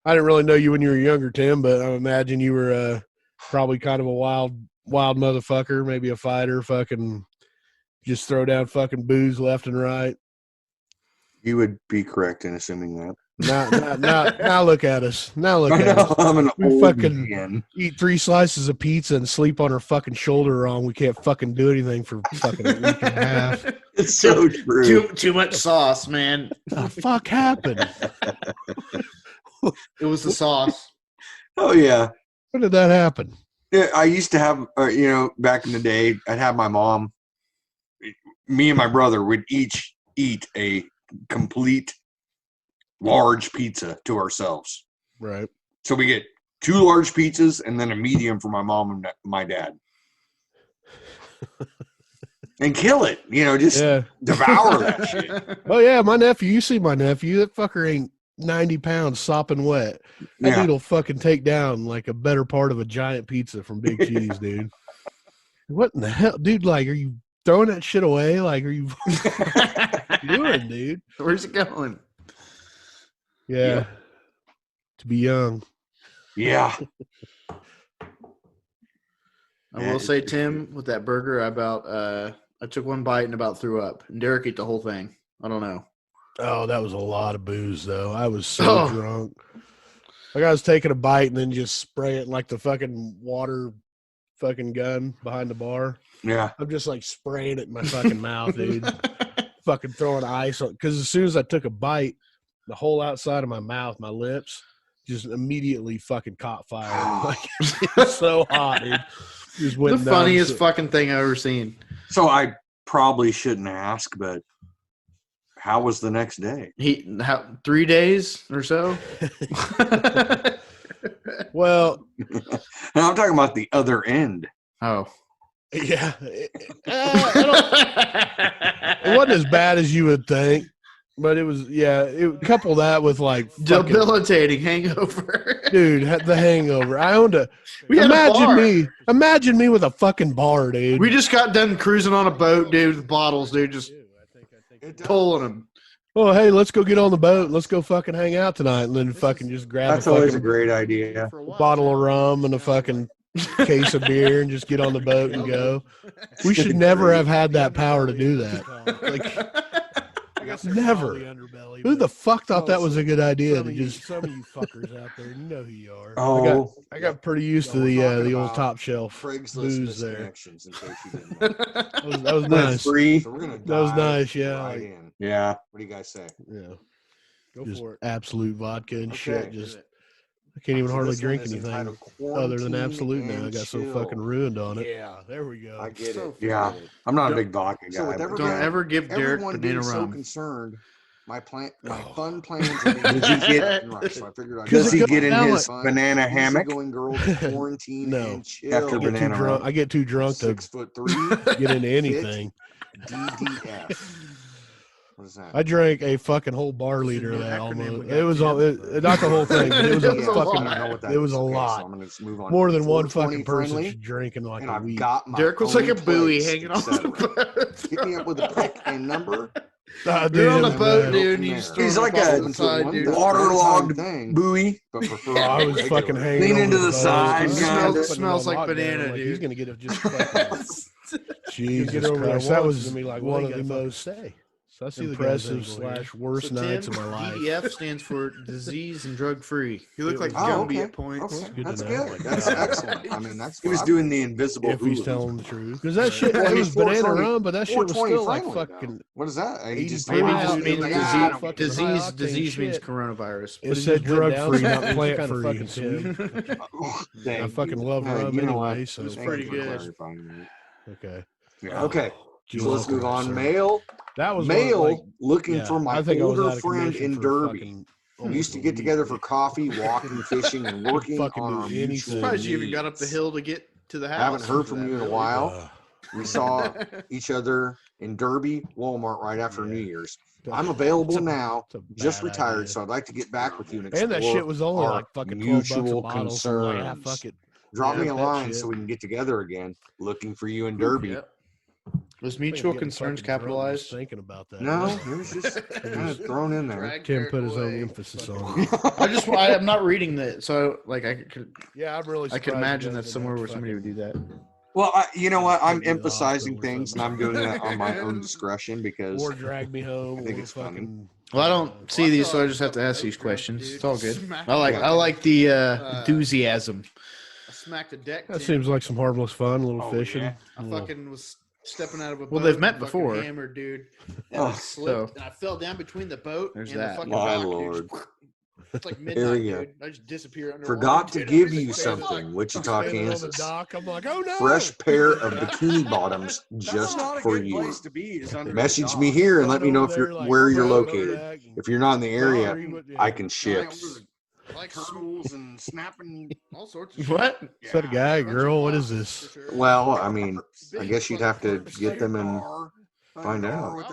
I didn't really know you when you were younger, Tim, but I imagine you were probably kind of a wild motherfucker, maybe a fighter, fucking just throw down fucking booze left and right. You would be correct in assuming that. Now look at us. Now look I at know us. I'm an We old fucking- man. Eat 3 slices of pizza and sleep on our fucking shoulder wrong. We can't fucking do anything for fucking a week and a half. It's so true. Too much sauce, man. What the fuck happened? It was the sauce. Oh yeah. When did that happen? Yeah, I used to have, back in the day, I'd have my mom. Me and my brother would each eat a complete large pizza to ourselves. Right. So we get 2 large pizzas and then a medium for my mom and my dad. And kill it, just Yeah. devour that shit. Oh yeah, my nephew. You see my nephew? That fucker ain't 90 pounds sopping wet. That Yeah. dude will fucking take down like a better part of a giant pizza from Big Cheese, dude. What in the hell, dude? Like, are you throwing that shit away? Like, are you what you doing, dude? Where's it going? Yeah. Yeah. To be young. Yeah. I Yeah, will say, it's- Tim, with that burger, I took one bite and about threw up. And Derek ate the whole thing. I don't know. Oh, that was a lot of booze, though. I was so Oh. drunk. Like, I was taking a bite and then just spray it like the fucking water fucking gun behind the bar. Yeah. I'm just like spraying it in my fucking mouth, dude. Fucking throwing ice on, because as soon as I took a bite, the whole outside of my mouth, my lips, just immediately fucking caught fire. Like, it was so hot, dude. Just The went nuts. funniest fucking thing I've ever seen. So I probably shouldn't ask, but how was the next day? 3 days or so. Well, And I'm talking about the other end. Oh. yeah. It wasn't as bad as you would think, but it was, couple that with like fucking, Debilitating hangover. dude, the hangover. I owned We had a bar. imagine me with a fucking bar, dude. We just got done cruising on a boat, dude, with bottles, dude, just pulling them. Oh, hey, let's go get on the boat. Let's go fucking hang out tonight, and then fucking just grab That's a always a fucking great idea. bottle of rum and a fucking case of beer and just get on the boat and go. We should never have had that power to do that. Like, never. Who the fuck thought that was a good idea to just some of you fuckers out there? You know who you are. Oh, I got pretty used to the old top shelf Craigslist booze there. misconnections, in case you didn't know. That was nice. Free. So we're gonna That was dive nice, yeah. right Like, in. Yeah. What do you guys say? yeah. Go Just for it. absolute vodka and shit. Okay. Just I can't even So hardly this one drink is anything entitled other than Quarantine absolute now. I and got so Chill. fucking ruined on it. Yeah, there we go. I get So it. Yeah. frustrated. I'm not a Don't- big vodka guy. So with but everyone- Don't ever give Derek everyone banana being so rum. concerned, my Oh. fun plans are being Did you get- rushed, so I figured I'd Does does he he get get in in his his banana hammock Going girls quarantine No. and chill. after I get too banana drunk. rum? I get too drunk to 6'3", get into anything. DDF. What is that? I drank a fucking whole bar liter of new that acronym we almost. got It was jammed all for. not the whole thing, but it was a It was a fucking. lot. I don't know what that It was is. a Okay, lot. So I'm gonna just move on. More than one 420 fucking person friendly, should drink in like and a I've week. got my Derek was own like a buoy place, hanging on etc. the boat. Hit me up with a pick and number. You're on the Damn, boat, man. dude, and you just throw He's him like off a to the side, dude. waterlogged buoy, but prefer I was fucking hanging Lean over into the boat. side, It kinda. Smells like lockdown. banana, Like, dude. He's gonna get it just fucking. Jesus get over there Christ, that once was and be like, one what of do you the gotta most So I see impressive the guys / worst So nights Tim, of my life. DDF stands for disease and drug free. You look like Oh, Gumby okay. at points. Okay, good to that's know. good. That's excellent. I mean, that's He was what doing the invisible If he's hula. telling the truth, because that Right. shit, Well, it he's was banana 420 rum, but that shit was 420 still like friendly, fucking. though. What is that? He 80 just proof. Maybe Wow, just it means was like, disease. ah, fucking Disease, high octane disease means shit. coronavirus. It But said drug free, not It's plant kinda free. fucking Tim. sweet. Oh, I dang. fucking love rum You know what? anyway, so It was Thank pretty you for good. clarifying that. okay. Yeah. Okay, You're so let's welcome, move on. sir. Male, That was male, one, like, looking yeah, for my I think I was older out of friend commission in for Derby. fucking We almost used to a get week. together for coffee, walking, fishing, and working fucking on do our anything. mutual Surprised you even got up needs. the hill to get to the house. Haven't heard from you in a while. Ugh. We saw each other in Derby, Walmart right after Yeah. New Year's. That's- I'm available it's a- now, it's a just bad retired, idea. so I'd like to get back with you and And that explore shit was only our like fucking $12 a mutual bottle. So I'm like, ah, concerns. fuck it. Drop me Yeah, a that line shit. so we can get together again. Looking for you in Derby. Yep. Was I think mutual I'm getting concerns fucking drunk capitalized? just thinking about that. No, it was just kind of thrown in there. Drag Tim Derek put his own away. emphasis on it. I'm not reading that, so like I could Yeah, I'm really. I could surprised you imagine guys that's did somewhere that where somebody would fucking- do that. Well, you know what? I'm Take me to the emphasizing hospital or things, and something. I'm doing that on my own discretion because or drag me home. I think or it's funny. fucking. Well, I don't see these, so I just have to ask these questions. It's all good. I like the enthusiasm. I smacked a deck. That seems like some harmless fun, a little Oh, fishing. yeah. I fucking was stepping out of a boat. Well, they've met before. Hammered, dude. And I Oh, slipped, and I fell down between the boat There's and that. the fucking My dock, Lord. Dude. It's like Here midnight, we go. dude. I just disappear under Forgot to water, dude. give I'm you just something, standing Wichita, Standing on the Kansas. dock, I'm like, oh no! Fresh pair of bikini bottoms just for you. Message me here and let me know if you're where you're located. If you're not in the area, I can ship. Like Turtles and snapping. all sorts of what? Is that a guy, girl? What is this? Well, I mean, I guess you'd have to get them and find out.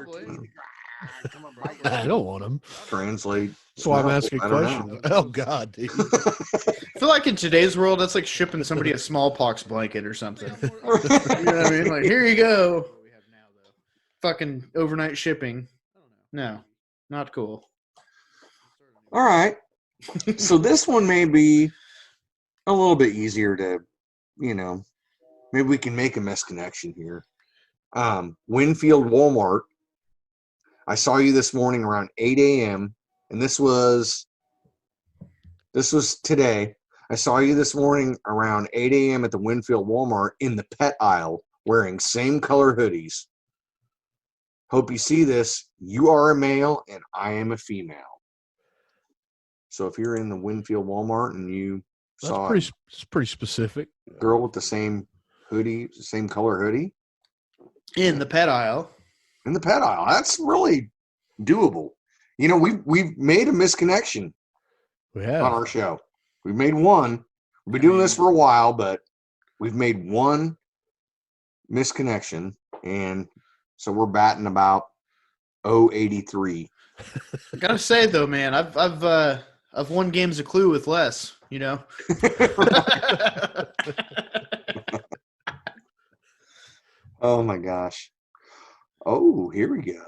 I don't want him. Translate. That's why I'm No, asking I don't know. questions. Oh God, dude. I feel like in today's world, that's like shipping somebody a smallpox blanket or something. You know what I mean? Like, here you go. Fucking overnight shipping. No, not cool. All right. So this one may be a little bit easier to, maybe we can make a misconnection here. Winfield Walmart. I saw you this morning around 8 a.m. and this was today. I saw you this morning around 8 a.m. at the Winfield Walmart in the pet aisle wearing same color hoodies. Hope you see this. You are a male and I am a female. So if you're in the Winfield Walmart and you saw It's pretty specific. a girl with the same hoodie, same color hoodie In the pet aisle. in the pet aisle, that's really doable. We've made a misconnection We on have. our show. We've made one. We've been doing this for a while, but we've made one misconnection, and so we're batting about 083. I gotta say though, man, I've won games of Clue with less. You know. Oh my gosh. Oh, here we go.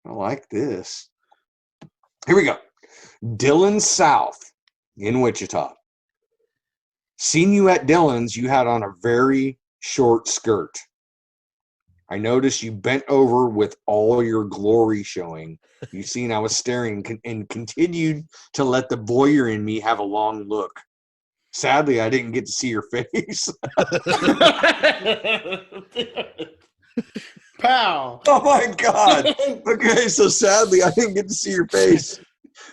I like this. Here we go. Dylan South in Wichita. Seen you at Dylan's. You had on a very short skirt. I noticed you bent over with all your glory showing. You seen I was staring and continued to let the voyeur in me have a long look. Sadly, I didn't get to see your face. Pow. Oh my God. Okay, so sadly, I didn't get to see your face.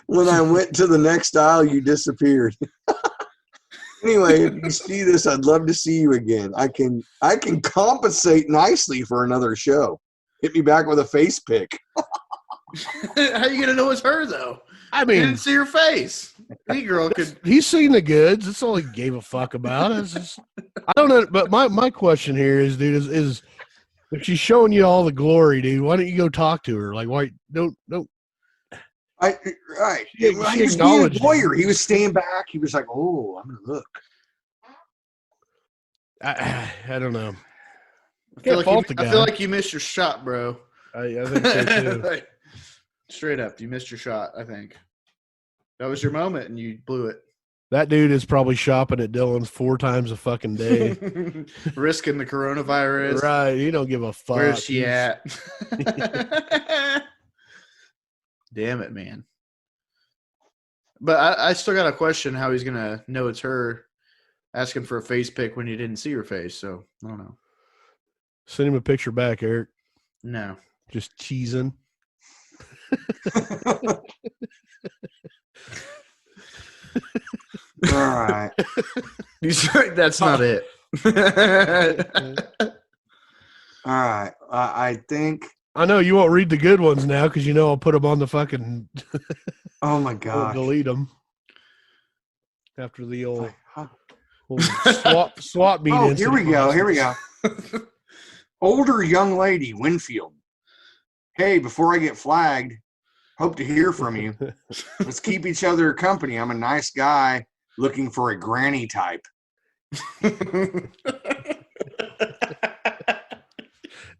When I went to the next aisle, you disappeared. Anyway, if you see this, I'd love to see you again. I can compensate nicely for another show. Hit me back with a face pic. How you gonna know it's her though? I You mean, didn't see her face. Any girl could. he's seen the goods. That's all he gave a fuck about. It's just, I don't know. But my question here is, dude, is if she's showing you all the glory, dude, why don't you go talk to her? Like, why don't? Right. She He was being a acknowledged voyeur. He was staying back. He was like, "Oh, I'm gonna look." I don't know. I Can't fault the I guy. feel like you missed your shot, bro. I think so too. Straight up, you missed your shot. I think that was your moment, and you blew it. That dude is probably shopping at Dylan's 4 times a fucking day. Risking the coronavirus. Right. He don't give a fuck. Where's she at? Damn it, man. But I still got a question how he's going to know it's her asking for a face pic when he didn't see her face. So, I don't know. Send him a picture back, Eric. No. Just cheesing. All right. That's not it. All right. I think. I know you won't read the good ones now because you know I'll put them on the fucking. Oh my I'll gosh. delete them after the old Huh. swap meet. Oh, here we incident. go. Here we go. Older young lady, Winfield. Hey, before I get flagged, hope to hear from you. Let's keep each other company. I'm a nice guy looking for a granny type.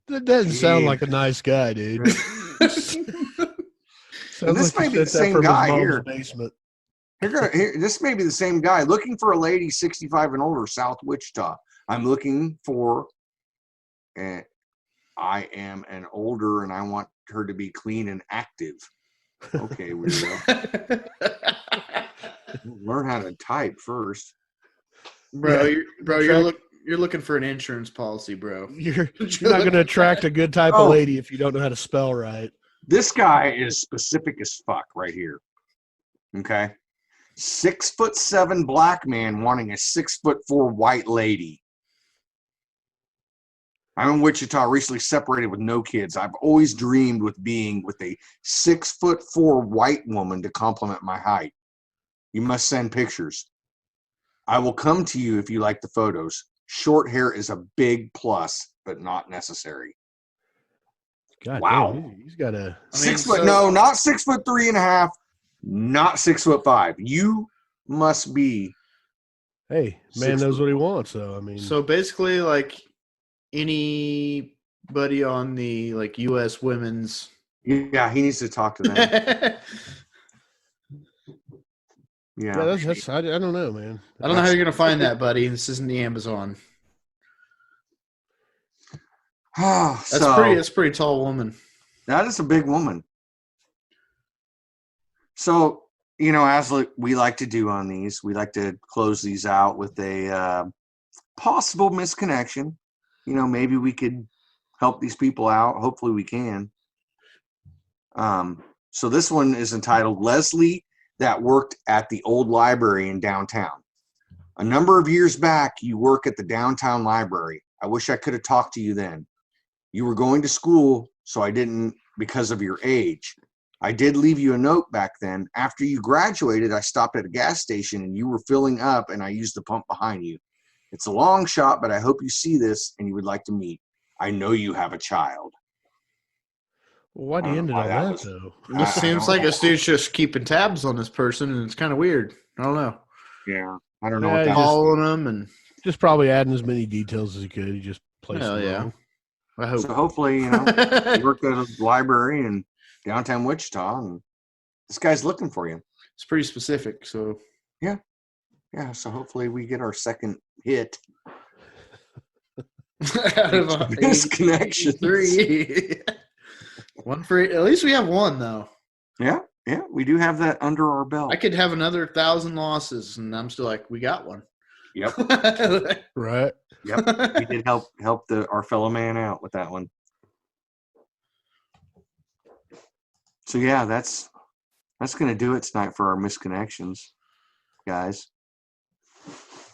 That doesn't sound like a nice guy, dude. And this may be the same guy here. Basement. This may be the same guy looking for a lady 65 and older, South Wichita. I'm looking for. I am an older, and I want her to be clean and active. Okay, weirdo. Learn how to type first. Bro, you're looking for an insurance policy, bro. You're not going to attract a good type of lady if you don't know how to spell right. This guy is specific as fuck right here. Okay. 6'7" black man wanting a 6'4" white lady. I'm in Wichita, recently separated with no kids. I've always dreamed with being with a 6'4" white woman to complement my height. You must send pictures. I will come to you if you like the photos. Short hair is a big plus, but not necessary. God Wow. damn, he's got a 6 foot. No, not 6'3.5", not 6'5". You must be. Hey, man knows what he wants. So I mean, So basically, like anybody on the like U.S. women's. Yeah, he needs to talk to them. yeah, that's I don't know, man. I don't know how you're gonna find that, buddy. This isn't the Amazon. That's pretty tall woman. That is a big woman. So, as we like to do on these, we like to close these out with a possible misconnection. Maybe we could help these people out. Hopefully we can. So this one is entitled Leslie that worked at the old library in downtown. A number of years back, you work at the downtown library. I wish I could have talked to you then. You were going to school, so I didn't because of your age. I did leave you a note back then. After you graduated, I stopped at a gas station and you were filling up and I used the pump behind you. It's a long shot, but I hope you see this and you would like to meet. I know you have a child. Well, why do you end it on that, though? This seems like this dude's just keeping tabs on this person, and it's kind of weird. I don't know. Yeah, I don't know Yeah, what that Following him and just probably adding as many details as he could. He just placed Hell them yeah. wrong. I hope. So hopefully, you worked at a library in downtown Wichita and this guy's looking for you. It's pretty specific. So Yeah. So hopefully we get our second hit. out of Misconnections. 3. One for at least we have one though. Yeah, we do have that under our belt. I could have another 1,000 losses, and I'm still like, we got one. Yep. Right. Yep. We did help our fellow man out with that one. So yeah, that's gonna do it tonight for our misconnections, guys.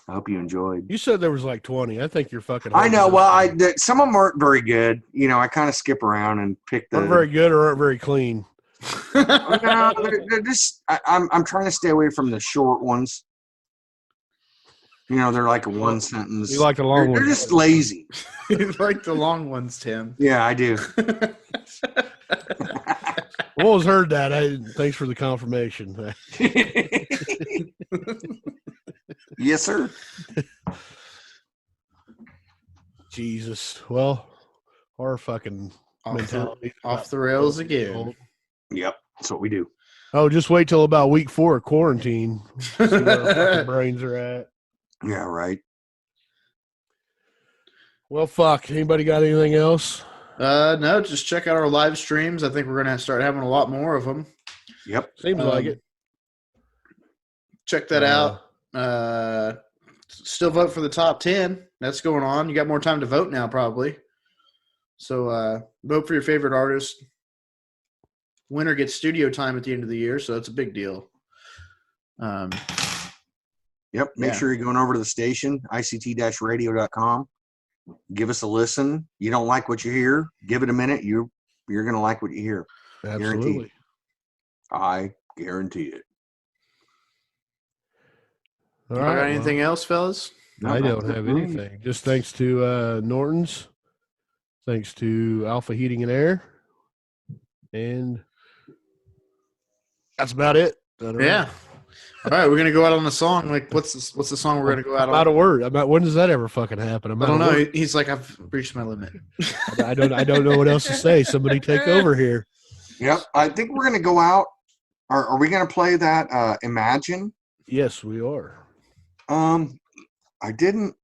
I hope you enjoyed. You said there was like 20. I think you're fucking. I know. Well, some of them aren't very good. You know, I kind of skip around and pick the. Aren't very good or aren't very clean. No, they're just. I'm trying to stay away from the short ones. You know, they're like a one sentence. You like the long ones. They're just lazy. You like the long ones, Tim. Yeah, I do. Well, was heard that. Thanks for the confirmation. Yes, sir. Jesus. Well, our fucking mentality Off the rails again. Yep, that's what we do. Oh, just wait till about week 4 of quarantine. See where our fucking brains are at. Yeah, right. Well, fuck. Anybody got anything else? No, just check out our live streams. I think we're gonna start having a lot more of them. Yep. Seems like it. Check that out. Still vote for the top 10. That's going on. You got more time to vote now, probably. So vote for your favorite artist. Winner gets studio time at the end of the year, so it's a big deal. Yep. Make sure you're going over to the station, ict-radio.com. Give us a listen. You don't like what you hear, give it a minute. You're going to like what you hear. Absolutely. Guaranteed. I guarantee it. All Got right. anything else, fellas? I don't have anything. Just thanks to Norton's. Thanks to Alpha Heating and Air. And that's about it. Yeah. All right, we're gonna go out on a song. Like, what's the song we're gonna go out I'm on? out of word. When does that ever fucking happen? I don't know. He's like, I've reached my limit. I don't know what else to say. Somebody take over here. Yep. I think we're going to go out. Are we going to play that Imajjjin? Yes, we are. I didn't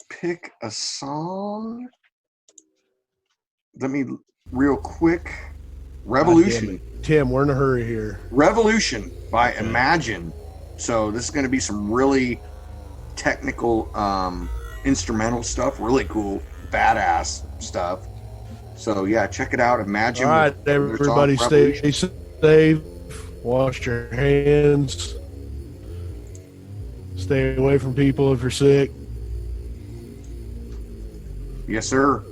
pick a song. Let me real quick. Revolution. Tim, we're in a hurry here. Revolution by Imajjjin. So this is going to be some really technical instrumental stuff. Really cool, badass stuff. So yeah, check it out. Imajjjin. All right, everybody, stay safe. Wash your hands. Stay away from people if you're sick. Yes, sir.